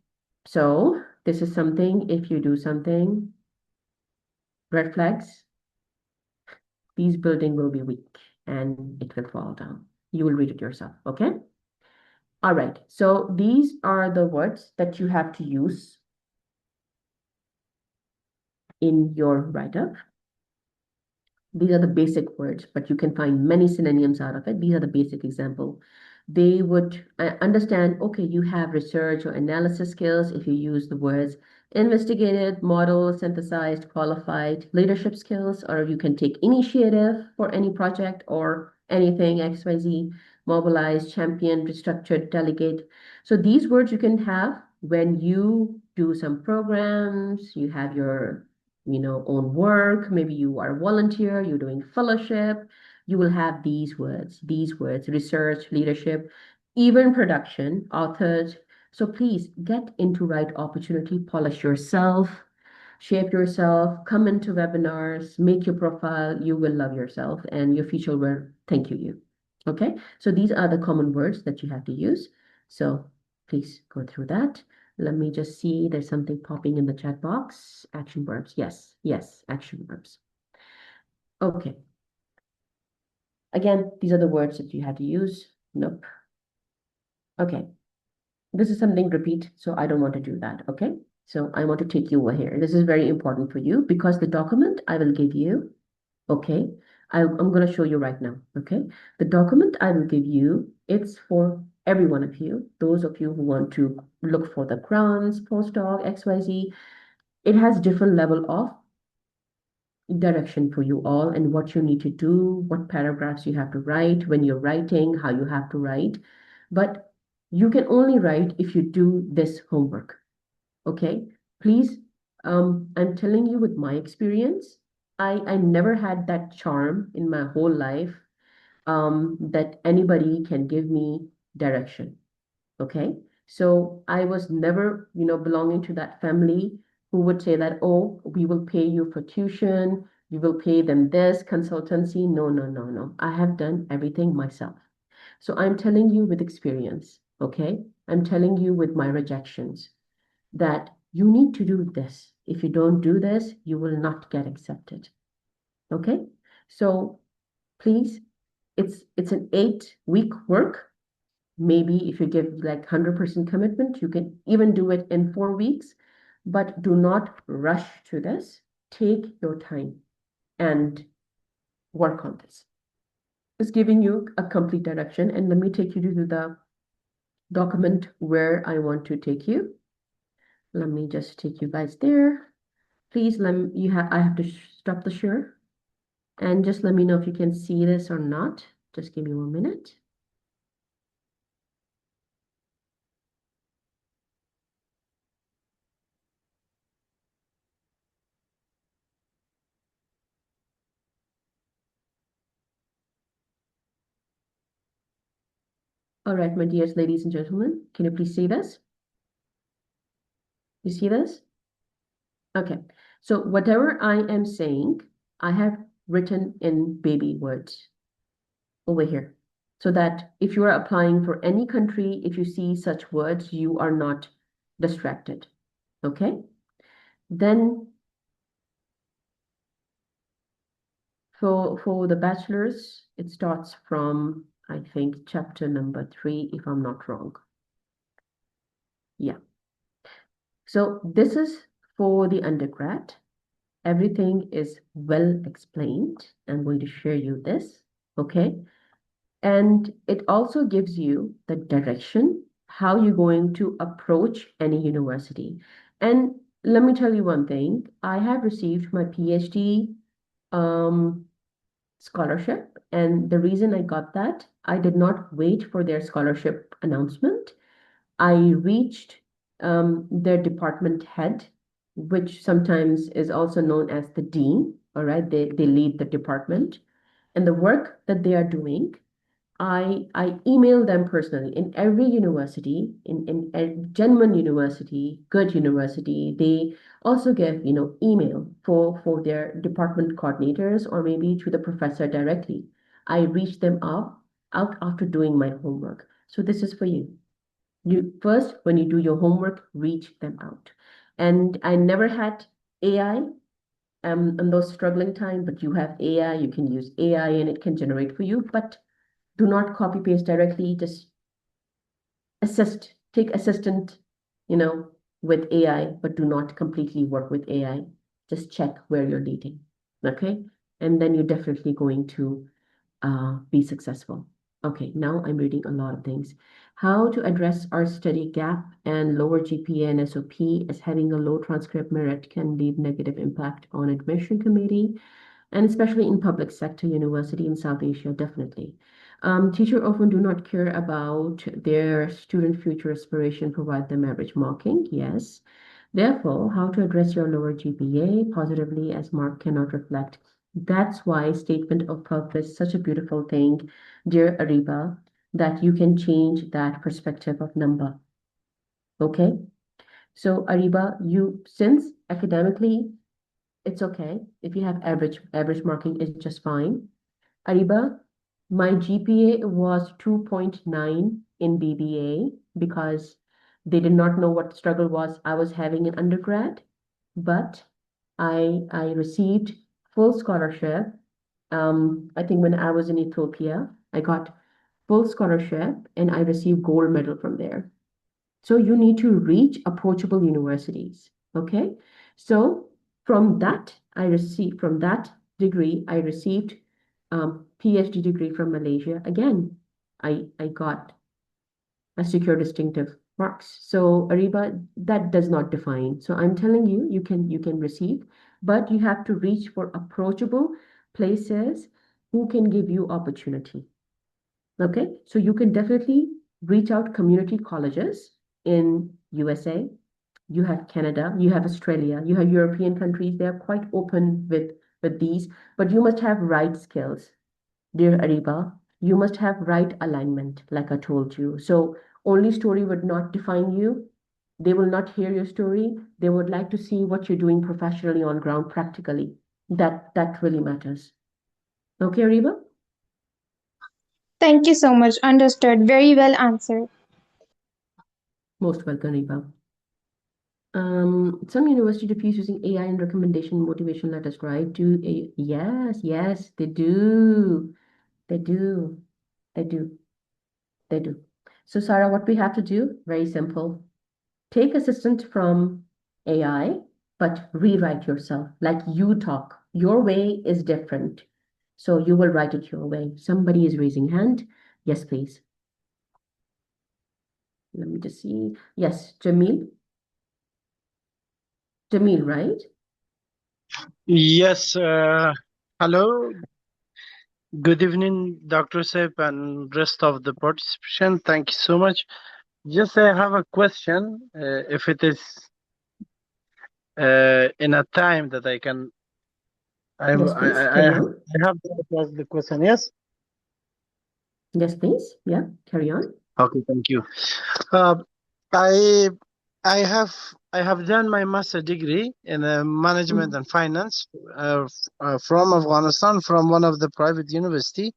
So this is something, if you do something, red flags, these building will be weak and it will fall down. You will read it yourself. Okay. All right, so these are the words that you have to use in your write-up. These are the basic words, but you can find many synonyms out of it. These are the basic example. They would understand, okay, you have research or analysis skills if you use the words investigated, model, synthesized, qualified, leadership skills, or you can take initiative for any project or anything, XYZ, mobilize, champion, restructured, delegate. So these words you can have when you do some programs, you have your own work. Maybe you are a volunteer, you're doing fellowship. You will have these words, research, leadership, even production, authors. So please get into right opportunity, polish yourself, shape yourself, come into webinars, make your profile. You will love yourself and your future will thank you. Okay, so these are the common words that you have to use. So please go through that. Let me just see. There's something popping in the chat box. Action verbs. Yes, yes, action verbs. Okay. Again, these are the words that you have to use. Nope. Okay. This is something repeat, so I don't want to do that. Okay. So I want to take you over here. This is very important for you because the document I will give you, okay, I'm going to show you right now. Okay. The document I will give you, it's for every one of you, those of you who want to look for the grants, postdoc, XYZ. It has different level of direction for you all and what you need to do, what paragraphs you have to write when you're writing, how you have to write. But you can only write if you do this homework. Okay? Please, I'm telling you with my experience, I never had that charm in my whole life that anybody can give me direction. Okay? So I was never, belonging to that family who would say that, oh, we will pay you for tuition, we will pay them this consultancy. No, no, no, no. I have done everything myself. So I'm telling you with experience, okay? I'm telling you with my rejections that you need to do this. If you don't do this, you will not get accepted. Okay? So please, it's an 8-week work. Maybe if you give like 100% commitment, you can even do it in 4 weeks, but do not rush to this. Take your time and work on this. Just giving you a complete direction, and let me take you to the document where I want to take you. Let me just take you guys there. Please I have to stop the share and just let me know if you can see this or not. Just give me 1 minute. All right, my dears, ladies and gentlemen, can you please see this? You see this? Okay. So whatever I am saying, I have written in baby words over here, so that if you are applying for any country, if you see such words, you are not distracted. Okay? Then for the bachelor's, it starts from, I think, chapter number 3, if I'm not wrong. Yeah. So this is for the undergrad. Everything is well explained. I'm going to share you this, okay? And it also gives you the direction, how you're going to approach any university. And let me tell you one thing, I have received my PhD scholarship, and the reason I got that, I did not wait for their scholarship announcement. I reached their department head, which sometimes is also known as the dean. All right, they lead the department, and the work that they are doing, I email them personally. In every university, in a genuine university, good university, they also give, email for their department coordinators or maybe to the professor directly. I reach them out after doing my homework. So this is for you. You first, when you do your homework, reach them out. And I never had AI in those struggling time, but you have AI, you can use AI and it can generate for you. But do not copy paste directly, just take assistant, you know, with AI, but do not completely work with AI. Just check where you're leading. Okay. And then you're definitely going to be successful. Okay, now I'm reading a lot of things. How to address our study gap and lower GPA and SOP, as having a low transcript merit can leave negative impact on admission committee, and especially in public sector university in South Asia, definitely. Teachers often do not care about their student future aspiration, provide them average marking, yes. Therefore, how to address your lower GPA positively as mark cannot reflect. That's why statement of purpose is such a beautiful thing, dear Ariba, that you can change that perspective of number. Okay? So Ariba, since academically it's okay. If you have average marking is just fine. Ariba, my GPA was 2.9 in BBA because they did not know what struggle was I was having in undergrad, but I received full scholarship. I think when I was in Ethiopia, I got full scholarship and I received gold medal from there. So you need to reach approachable universities. Okay. So from that degree, I received PhD degree from Malaysia. Again, I got a secure distinctive marks. So Ariba, that does not define. So I'm telling you, you can receive, but you have to reach for approachable places who can give you opportunity. Okay, so you can definitely reach out community colleges in USA. You have Canada, you have Australia, you have European countries. They're quite open with these, but you must have right skills, dear Ariba. You must have right alignment, like I told you. So only story would not define you. They will not hear your story. They would like to see what you're doing professionally on ground practically. That really matters. Okay, Reba? Thank you so much. Understood. Very well answered. Most welcome, Reba. Some university diffuse using AI and recommendation motivation letters, right? Yes, yes, they do. They do. They do. They do. So, Sarah, what we have to do, very simple. Take assistant from AI, but rewrite yourself. Like you talk. Your way is different. So you will write it your way. Somebody is raising hand. Yes, please. Let me just see. Yes, Jamil. Jamil, right? Yes, hello. Good evening, Dr. Sep and rest of the participants. Thank you so much. Just I have a question. If it is in a time that I can, Yes, please. Carry on. I have to ask the question. Yes. Yes, please. Yeah, carry on. Okay. Thank you. Uh, I I have I have done my master degree in management Mm, and finance from Afghanistan from one of the private university.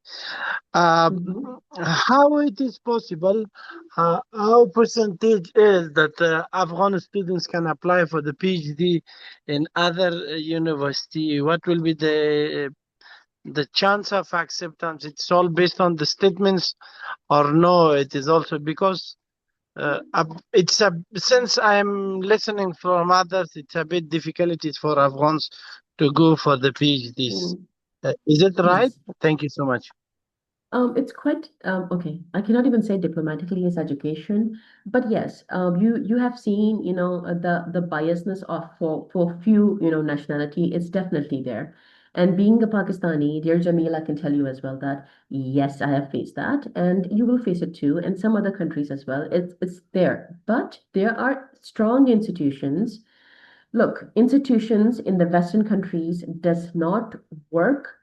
Uh, mhm. how it is possible? How percentage is that Afghan students can apply for the PhD in other university? What will be the chance of acceptance? It's all based on the statements, or no? It is also because it's a since I am listening from others, it's a bit difficulties for Afghans to go for the PhDs. Mm, Is it right? yes. Thank you so much. It's quite okay. I cannot even say diplomatically as education, but yes, you have seen, the biasness of for few, nationality. It's definitely there. And being a Pakistani, dear Jamil, I can tell you as well that yes, I have faced that, and you will face it too, and some other countries as well. It's there, but there are strong institutions. Look, institutions in the Western countries does not work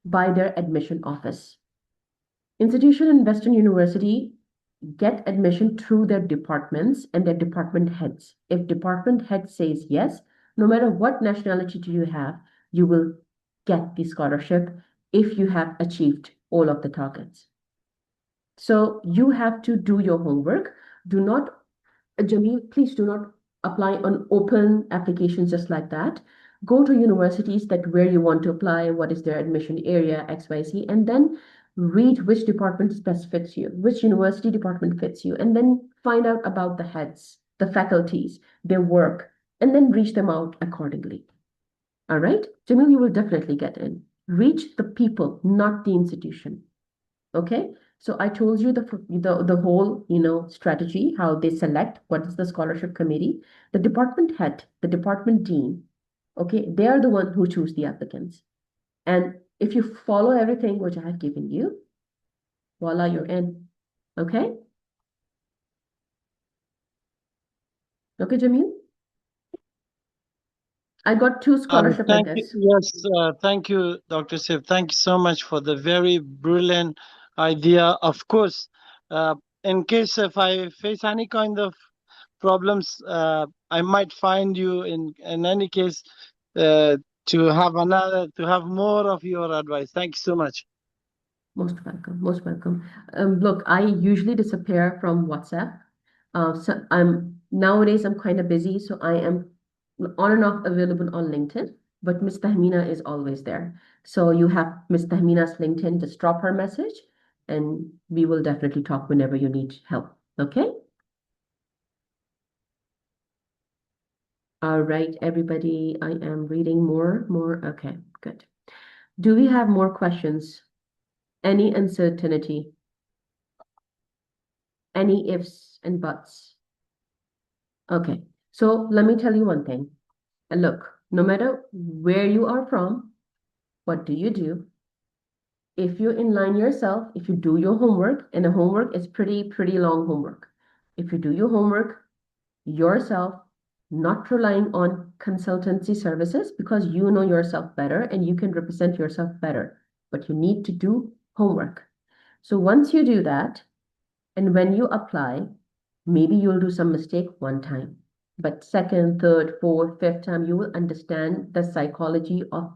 by their admission office. Institution in Western University get admission through their departments and their department heads. If department head says yes, no matter what nationality do you have, you will get the scholarship if you have achieved all of the targets. So you have to do your homework. Do not Jamil, please do not apply on open applications just like that. Go to universities that where you want to apply, what is their admission area, XYZ, and then read which department best fits you, which university department fits you, and then find out about the heads, the faculties, their work, and then reach them out accordingly. All right? Jamil, you will definitely get in. Reach the people, not the institution. Okay, so I told you the whole strategy, how they select what is the scholarship committee, the department head, the department dean. Okay, they are the one who choose the applicants, and if you follow everything which I have given you, voila, you're in. Okay, okay, Jamil. I got two scholarship Thank you. letters. Yes, thank you, Dr. Sif. Thank you so much for the very brilliant idea. Of course, in case if I face any kind of problems, I might find you in any case uh, to have more of your advice. Thank you so much. Most welcome, most welcome. Look, I usually disappear from WhatsApp. So nowadays I'm kind of busy, so I am on and off available on LinkedIn, but Miss Tahmina is always there. So you have Miss Tahmina's LinkedIn, just drop her message and we will definitely talk whenever you need help. Okay? All right, everybody. I am reading more. Okay, good. Do we have more questions? Any uncertainty? Any ifs and buts? Okay, so let me tell you one thing. And look, no matter where you are from, what do you do? If you inline yourself, if you do your homework, and the homework is pretty long homework. If you do your homework yourself, not relying on consultancy services because you know yourself better and you can represent yourself better, but you need to do homework. So once you do that, and when you apply, maybe you'll do some mistake one time. but second, third, fourth, fifth time, you will understand the psychology of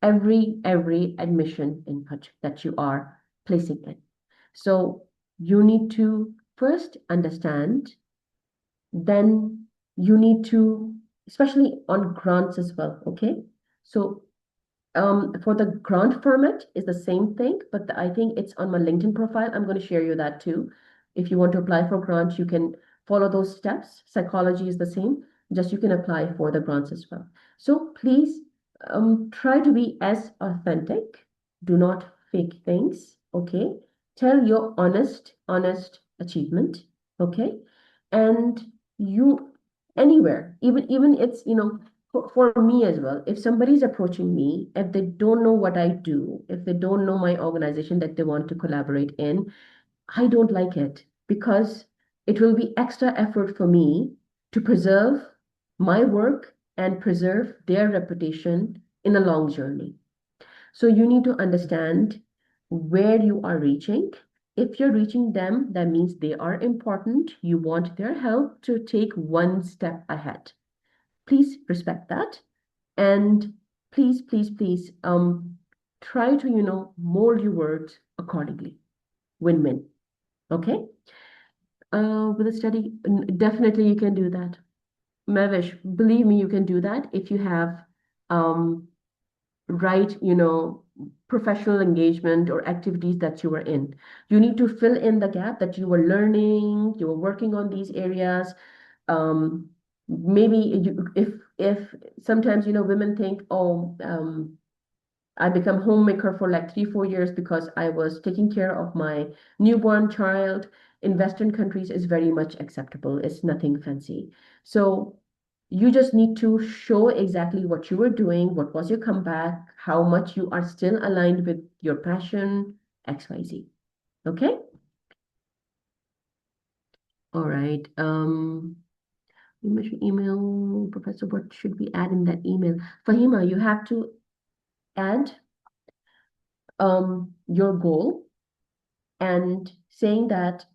every admission input that you are placing in. So you need to first understand, then you need to, especially on grants as well, okay? So for the grant format is the same thing, but I think it's on my LinkedIn profile. I'm going to share you that too. If you want to apply for grant, you can follow those steps. Psychology is the same, just you can apply for the grants as well. So please try to be as authentic. Do not fake things, okay? Tell your honest achievement, okay? And you anywhere, even it's, for me as well, if somebody's approaching me, if they don't know what I do, if they don't know my organization that they want to collaborate in, I don't like it because it will be extra effort for me to preserve my work and preserve their reputation in a long journey. So you need to understand where you are reaching. If you're reaching them, that means they are important. You want their help to take one step ahead. Please respect that. And please, try to, mold your words accordingly. Win-win. Okay? With a study, definitely you can do that. Mavish, believe me, you can do that if you have um right, professional engagement or activities that you were in. You need to fill in the gap that you were learning, you were working on these areas. Um, maybe if sometimes, women think, oh, I become homemaker for like 3, 4 years because I was taking care of my newborn child. In Western countries is very much acceptable. It's nothing fancy. So you just need to show exactly what you were doing, what was your comeback, how much you are still aligned with your passion, XYZ. Okay? All right. You should email Professor, what should we add in that email? Fahima, you have to add your goal and saying that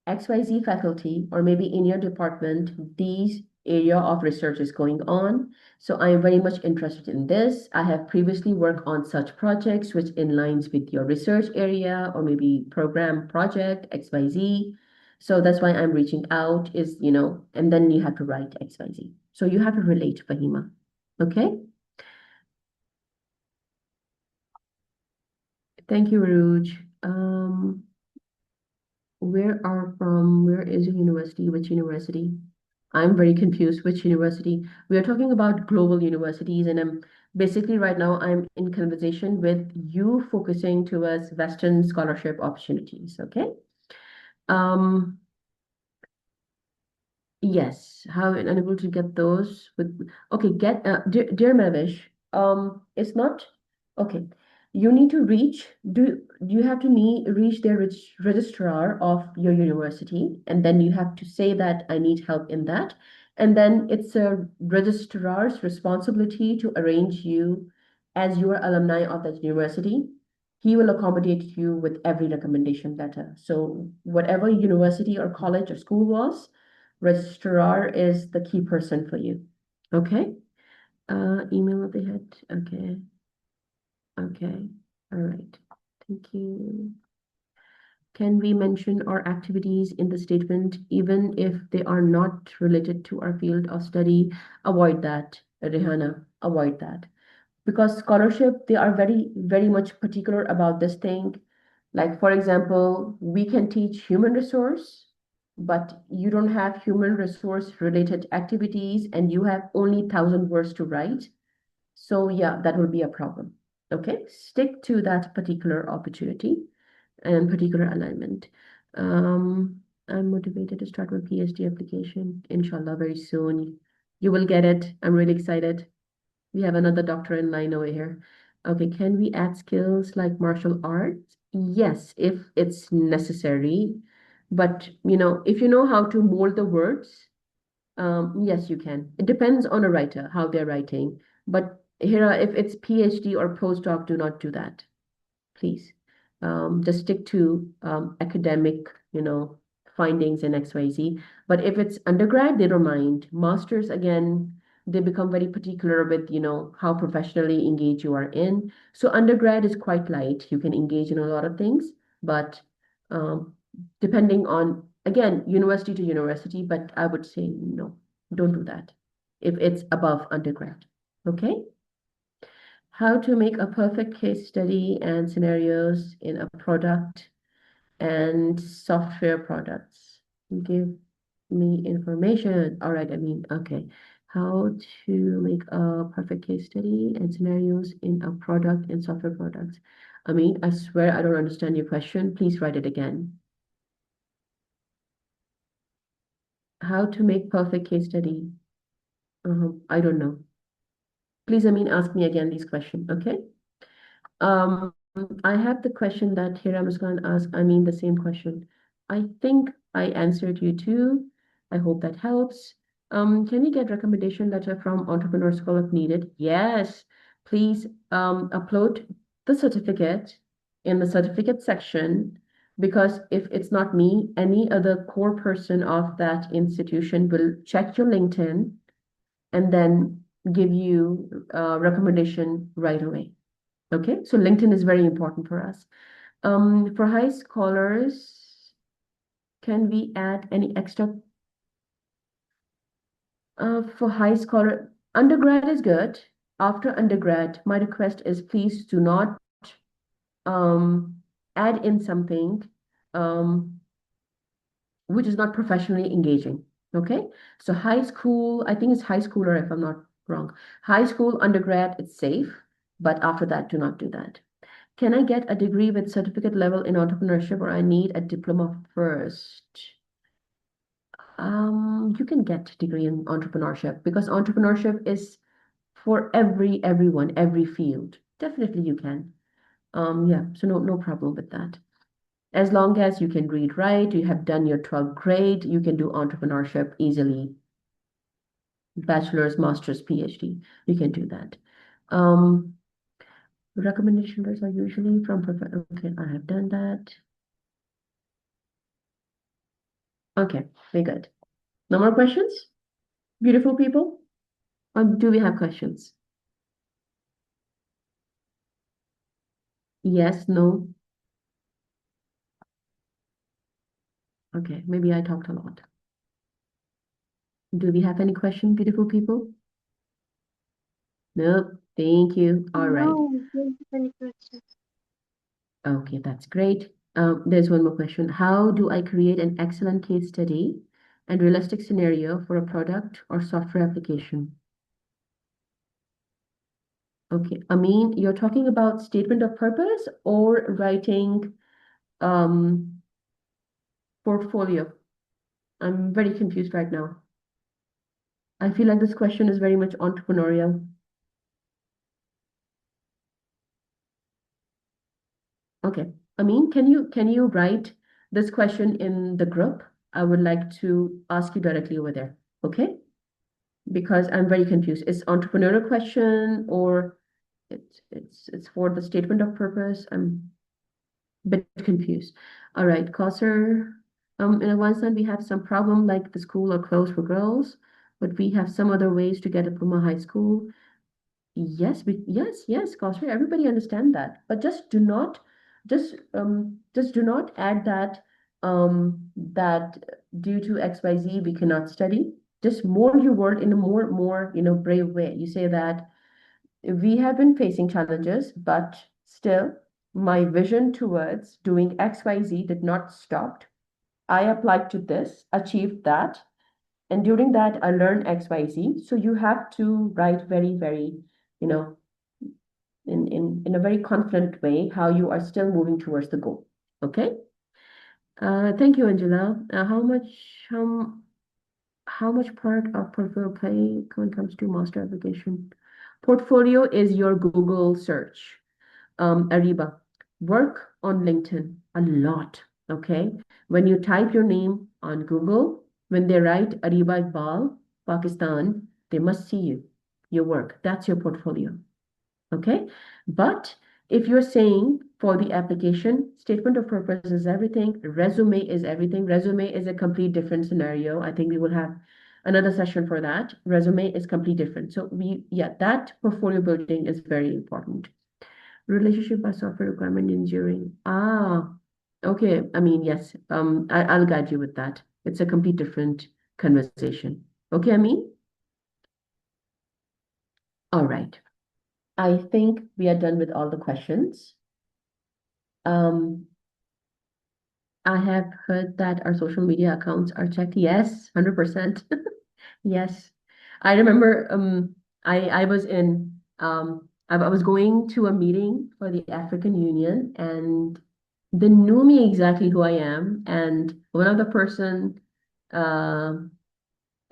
XYZ faculty, or maybe in your department, these area of research is going on. So I am very much interested in this. I have previously worked on such projects which aligns with your research area or maybe program project XYZ. So that's why I'm reaching out is, and then you have to write XYZ. So you have to relate, Fahima. Okay? Thank you, Ruj. Where is your university? Which university? I'm very confused. Which university? We are talking about global universities, and basically right now I'm in conversation with you focusing towards Western scholarship opportunities. Okay. Um, Yes, how unable to get those with okay, get dear Mavish, it's not okay. You need to reach, you have to reach their registrar of your university, and then you have to say that I need help in that. And then it's a registrar's responsibility to arrange you as your alumni of that university. He will accommodate you with every recommendation letter. So whatever university or college or school was, registrar is the key person for you. Okay. Email they had. Okay. Okay. All right. Thank you. Can we mention our activities in the statement, even if they are not related to our field of study? Avoid that, Rihanna. Avoid that. Because scholarship, they are very much particular about this thing. Like, for example, we can teach human resource, but you don't have human resource related activities and you have only 1,000 words to write. So yeah, that will be a problem. Okay, stick to that particular opportunity and particular alignment. I'm motivated to start my PhD application, inshallah, very soon. You will get it. I'm really excited. We have another doctor in line over here. Okay, can we add skills like martial arts? Yes, if it's necessary. But if you know how to mold the words, yes, you can. It depends on a writer, how they're writing. But here, if it's PhD or postdoc, do not do that, please. Just stick to academic, findings in XYZ. But if it's undergrad, they don't mind. Masters, again, they become very particular with, how professionally engaged you are in. So undergrad is quite light. You can engage in a lot of things, but um, depending on, again, university to university, but I would say no, don't do that if it's above undergrad. Okay? How to make a perfect case study and scenarios in a product and software products. Give me information. All right, okay. How to make a perfect case study and scenarios in a product and software products. I swear I don't understand your question. Please write it again. How to make perfect case study. I don't know. Please, ask me again these questions, okay? Um, I have the question that Hiram is going to ask. The same question. I think I answered you too. I hope that helps. Can you get recommendation letter from Entrepreneur School if needed? Yes, please upload the certificate in the certificate section, because if it's not me, any other core person of that institution will check your LinkedIn and then give you a recommendation right away. Okay, so LinkedIn is very important for us. For high scholars, can we add any extra? For high scholar, undergrad is good. After undergrad, my request is please do not um, add in something um, which is not professionally engaging. Okay, so high school, I think it's high schooler if I'm not wrong. High school, undergrad, it's safe, but after that, do not do that. Can I get a degree with certificate level in entrepreneurship, or I need a diploma first? You can get degree in entrepreneurship because entrepreneurship is for everyone, every field. Definitely you can. Yeah, so no problem with that. As long as you can read, write, you have done your 12th grade, you can do entrepreneurship easily. Bachelor's, master's, PhD, you can do that. Recommendation letters are usually from okay, I have done that. Okay, very good. No more questions? Beautiful people? Or do we have questions? Yes, no? Okay, maybe I talked a lot. Do we have any question, beautiful people? Nope. Thank you. All right. No, we don't have any questions. Okay, that's great. There's one more question. How do I create an excellent case study and realistic scenario for a product or software application? Okay, you're talking about statement of purpose or writing portfolio? I'm very confused right now. I feel like this question is very much entrepreneurial. Okay, can you write this question in the group? I would like to ask you directly over there. Okay, because I'm very confused. It's entrepreneurial question or it's for the statement of purpose. I'm a bit confused. All right, Kausar. In Afghanistan, we have some problem like the school are closed for girls, but we have some other ways to get a Puma High School. Yes, Kausar, everybody understand that. But just do not add that due to XYZ we cannot study. Just mold your word in a more brave way. You say that we have been facing challenges, but still my vision towards doing XYZ did not stop. I applied to this, achieved that, and during that I learned XYZ. So you have to write very, very, you know, in a very confident way how you are still moving towards the goal. Okay. Thank you, Angela. How much part of portfolio play when it comes to master application? Portfolio is your Google search. Ariba, work on LinkedIn a lot. Okay. When you type your name on Google, when they write Ariba Iqbal, Pakistan, they must see you, your work. That's your portfolio. Okay. But if you're saying for the application. Statement of purpose is everything. Resume is everything. Resume is a complete different scenario. I think we will have another session for that. Resume is completely different. So that portfolio building is very important. Relationship by software requirement engineering. Okay. I mean, yes. I'll guide you with that. It's a complete different conversation. Okay, I mean. All right. I think we are done with all the questions. Um, I have heard that our social media accounts are checked. Yes, 100%. Yes. I remember I was in I was going to a meeting for the African Union, and they knew me exactly who I am. And one of the person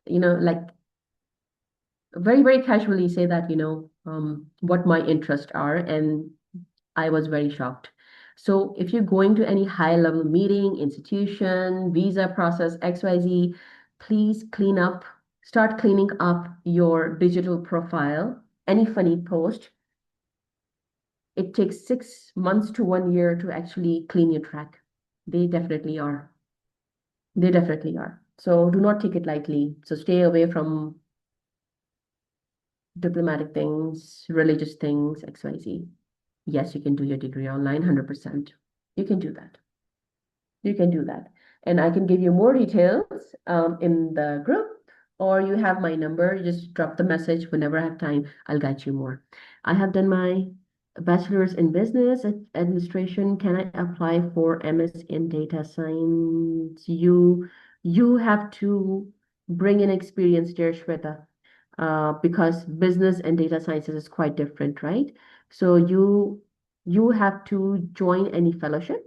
like very, very casually say that, what my interests are, and I was very shocked. So if you're going to any high level meeting, institution, visa process, XYZ, please start cleaning up your digital profile. Any funny post, it takes 6 months to 1 year to actually clean your track. They definitely are. They definitely are. So do not take it lightly. So stay away from diplomatic things, religious things, XYZ. Yes, you can do your degree online, 100%. You can do that. You can do that. And I can give you more details in the group, or you have my number. You just drop the message whenever I have time. I'll guide you more. I have done my bachelor's in business administration. Can I apply for MS in data science? You have to bring in experience, dear Shweta, because business and data sciences is quite different, right? So you have to join any fellowship,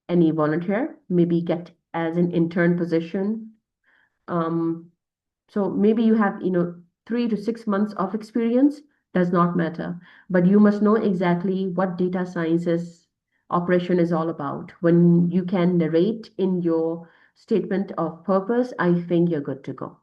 any volunteer, maybe get as an intern position. Um, so maybe you have, 3 to 6 months of experience, does not matter, but you must know exactly what data sciences operation is all about. When you can narrate in your statement of purpose, I think you're good to go.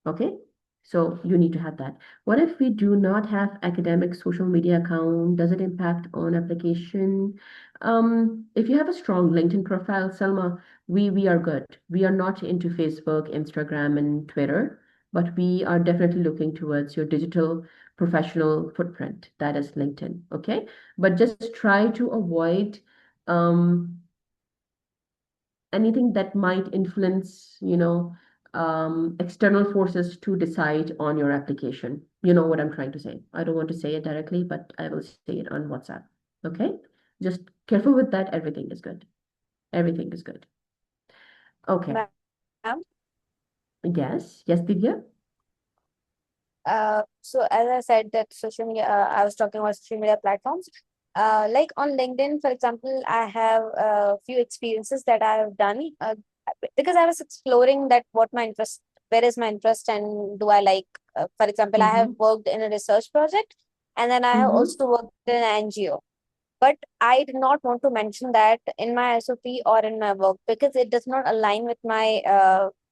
Okay? So you need to have that. What if we do not have academic social media account? Does it impact on application? If you have a strong LinkedIn profile, Selma, we are good. We are not into Facebook, Instagram, and Twitter, but we are definitely looking towards your digital professional footprint. That is LinkedIn. Okay? But just try to avoid anything that might influence, external forces to decide on your application. You know what I'm trying to say. I don't want to say it directly, but I will say it on WhatsApp. Okay? Just careful with that. Everything is good. Everything is good. Okay. Ma'am. Yes. Yes, Divya? So as I said that social media, I was talking about social media platforms. Like on LinkedIn, for example, I have a few experiences that I have done because I was exploring that where is my interest, and do I like, for example, I have Mm-hmm. worked in a research project, and then I have Mm-hmm. also worked in an NGO. But I did not want to mention that in my SOP or in my work because it does not align with my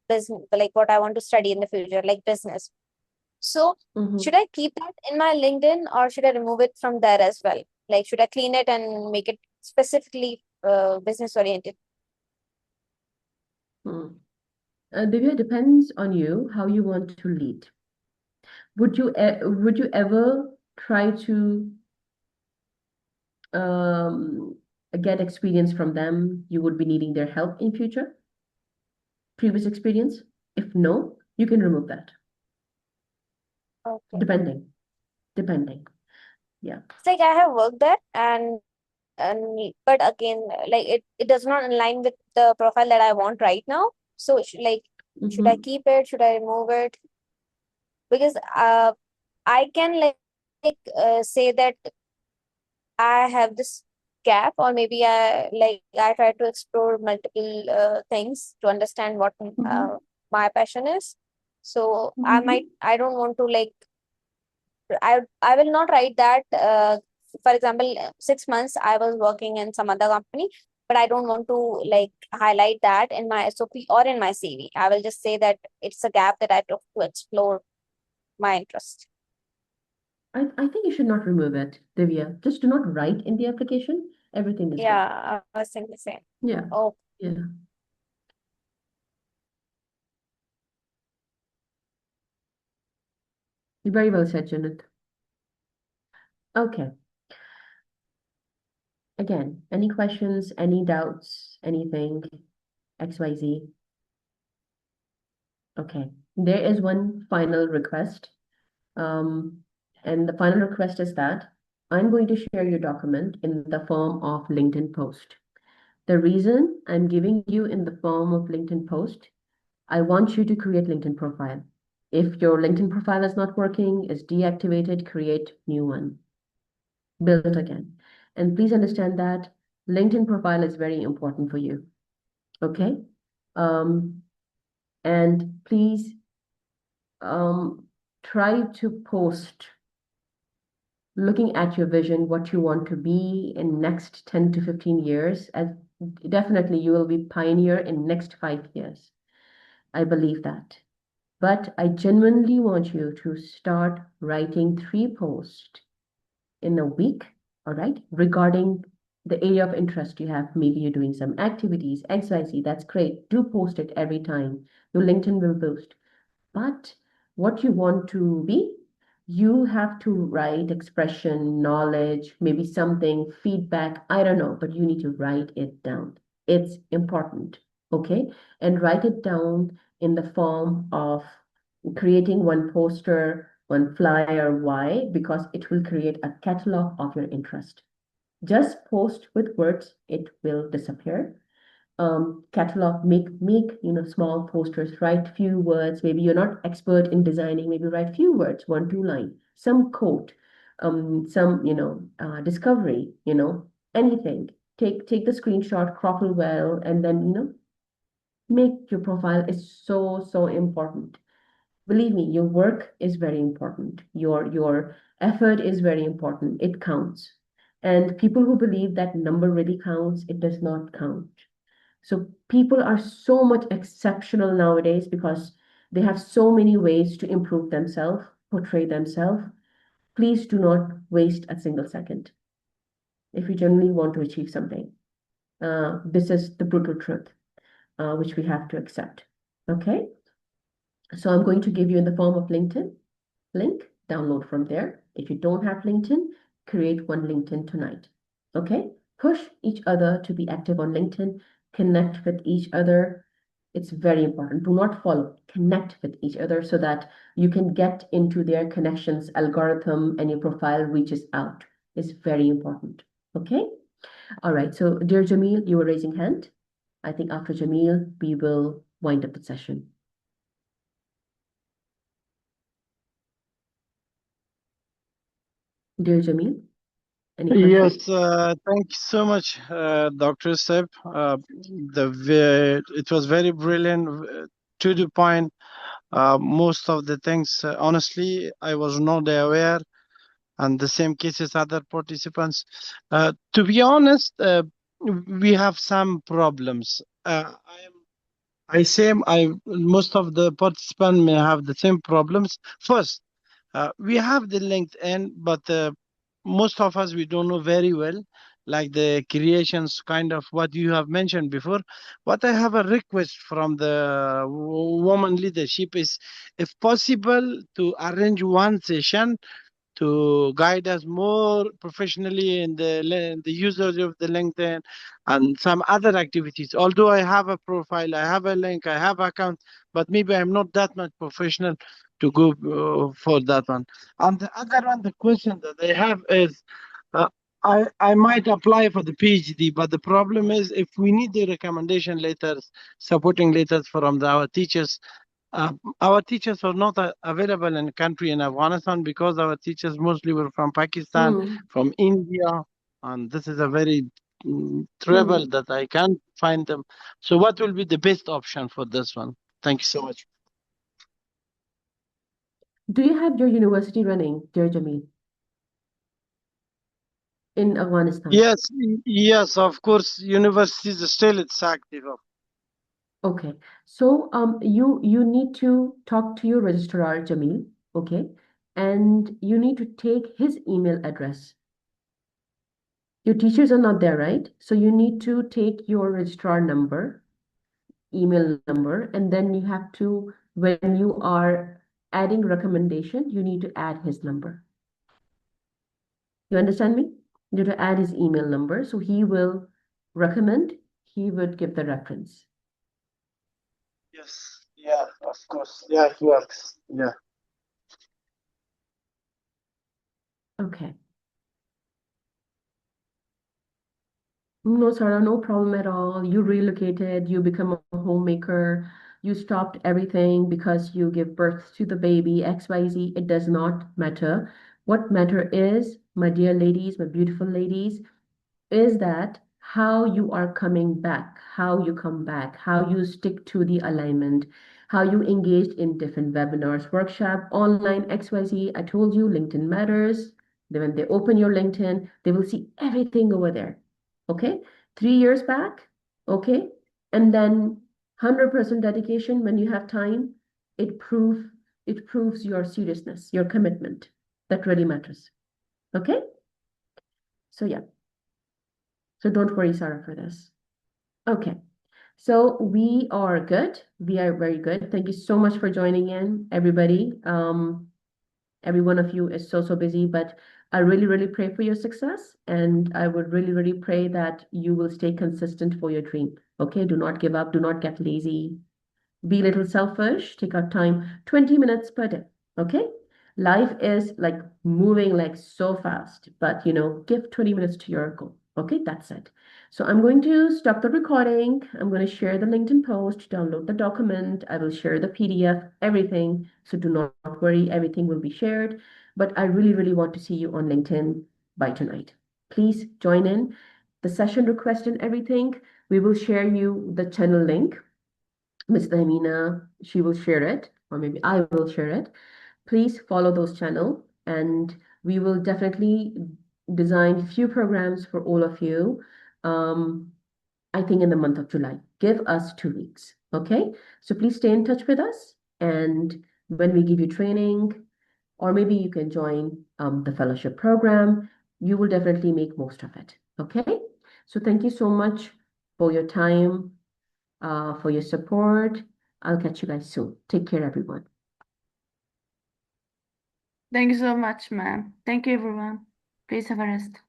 business, like what I want to study in the future, like business. So Mm-hmm. should I keep that in my LinkedIn or should I remove it from there as well? Like, should I clean it and make it specifically business oriented? Mm. Divya, depends on you how you want to lead. Would you ever try to um, get experience from them? You would be needing their help in future? Previous experience? If no, you can remove that. Okay. Depending. Depending. Yeah. It's like I have worked there but again, like it does not align with the profile that I want right now. So should I Mm-hmm. keep it? Should I remove it? Because I can say that I have this gap, or maybe I try to explore multiple things to understand what Mm-hmm. my passion is. So Mm-hmm. I don't want to I will not write that. For example, 6 months I was working in some other company, but I don't want to highlight that in my SOP or in my CV. I will just say that it's a gap that I took to explore my interest. I think you should not remove it, Divya. Just do not write in the application. Everything is good. Yeah, I was saying the same. Yeah, Oh, yeah. Very well said, Janet. Okay. Again, any questions, any doubts, anything, XYZ? Okay. There is one final request. And the final request is that I'm going to share your document in the form of LinkedIn post. The reason I'm giving you in the form of LinkedIn post, I want you to create LinkedIn profile. If your LinkedIn profile is not working, is deactivated, create new one, build it again. And please understand that LinkedIn profile is very important for you. Okay? And please try to post looking at your vision, what you want to be in next 10 to 15 years, and definitely you will be pioneer in next 5 years. I believe that. But I genuinely want you to start writing 3 posts in a week, all right, regarding the area of interest you have. Maybe you're doing some activities, XYZ, that's great. Do post it every time. Your LinkedIn will boost. But what you want to be, you have to write expression, knowledge, maybe something, feedback, I don't know, but you need to write it down. It's important, okay? And write it down in the form of creating one poster, one flyer. Why? Because it will create a catalog of your interest. Just post with words, it will disappear. Catalog, make small posters, write few words. Maybe you're not expert in designing, maybe write few words, 1, 2 line, some quote, some discovery, anything. Take the screenshot, crop it well, and then make your profile. Is so important. Believe me, your work is very important. Your effort is very important. It counts. And people who believe that number really counts, it does not count. So people are so much exceptional nowadays because they have so many ways to improve themselves, portray themselves. Please do not waste a single second if you genuinely want to achieve something. This is the brutal truth, which we have to accept. Okay? So I'm going to give you in the form of LinkedIn link, download from there. If you don't have LinkedIn, create one LinkedIn tonight. Okay? Push each other to be active on LinkedIn, connect with each other. It's very important. Do not follow, connect with each other so that you can get into their connections algorithm and your profile reaches out. It's very important. Okay? All right. So, dear Jamil, you were raising hand. I think after Jamil, we will wind up the session. Dear Jamil, any questions? Yes, thank you so much, Dr. Seb. It was very brilliant, to the point. Most of the things, honestly, I was not aware, and the same cases other participants. To be honest, we have some problems. Most of the participants may have the same problems. First, we have the LinkedIn, but most of us we don't know very well, like the creations, kind of what you have mentioned before. What I have a request from the woman leadership is, if possible, to arrange one session to guide us more professionally in the usage of the LinkedIn and some other activities. Although I have a profile, I have a link, I have account, but maybe I'm not that much professional to go for that one. And the other one, the question that I have is, uh, I might apply for the PhD, but the problem is if we need the recommendation letters, supporting letters from our teachers, our teachers were not available in the country in Afghanistan because our teachers mostly were from Pakistan, Hmm. from India, and this is a very trouble Hmm. that I can't find them. So, what will be the best option for this one? Thank you so much. Do you have your university running, dear Jamil, in Afghanistan? Yes, yes, of course. Universities still it's active. Okay. So you need to talk to your registrar, Jamil, okay? And you need to take his email address. Your teachers are not there, right? So you need to take your registrar number, email number, and then you have to, when you are adding recommendation, you need to add his number. You understand me? You have to add his email number, so he will recommend, he would give the reference. Yes. Yeah, of course. Yeah, it works. Yeah. Okay. No, Sarah, no problem at all. You relocated, you become a homemaker, you stopped everything because you give birth to the baby, XYZ. It does not matter. What matter is, my dear ladies, my beautiful ladies, is that how you are coming back, how you come back, how you stick to the alignment, how you engaged in different webinars, workshop, online, XYZ. I told you LinkedIn matters. Then when they open your LinkedIn, they will see everything over there. Okay? 3 years back, okay? And then 100% dedication when you have time, it prove it proves your seriousness, your commitment. That really matters. Okay? So yeah. So don't worry, Sarah, for this. Okay. So we are good. We are very good. Thank you so much for joining in, everybody. Every one of you is so, so busy, but I really, really pray for your success. And I would really, really pray that you will stay consistent for your dream. Okay. Do not give up. Do not get lazy. Be a little selfish. Take out time, 20 minutes per day. Okay. Life is like moving like so fast, but give 20 minutes to your goal. Okay. That's it. So I'm going to stop the recording. I'm going to share the LinkedIn post, download the document. I will share the PDF, everything. So do not worry. Everything will be shared. But I really, really want to see you on LinkedIn by tonight. Please join in the session request and everything. We will share you the channel link. Ms. Amina, she will share it, or maybe I will share it. Please follow those channel, and we will definitely design a few programs for all of you. I think in the month of July. Give us 2 weeks, okay? So please stay in touch with us, and when we give you training, or maybe you can join the fellowship program, you will definitely make most of it, okay? So thank you so much for your time, for your support. I'll catch you guys soon. Take care, everyone. Thank you so much, ma'am. Thank you, everyone. Please have a rest.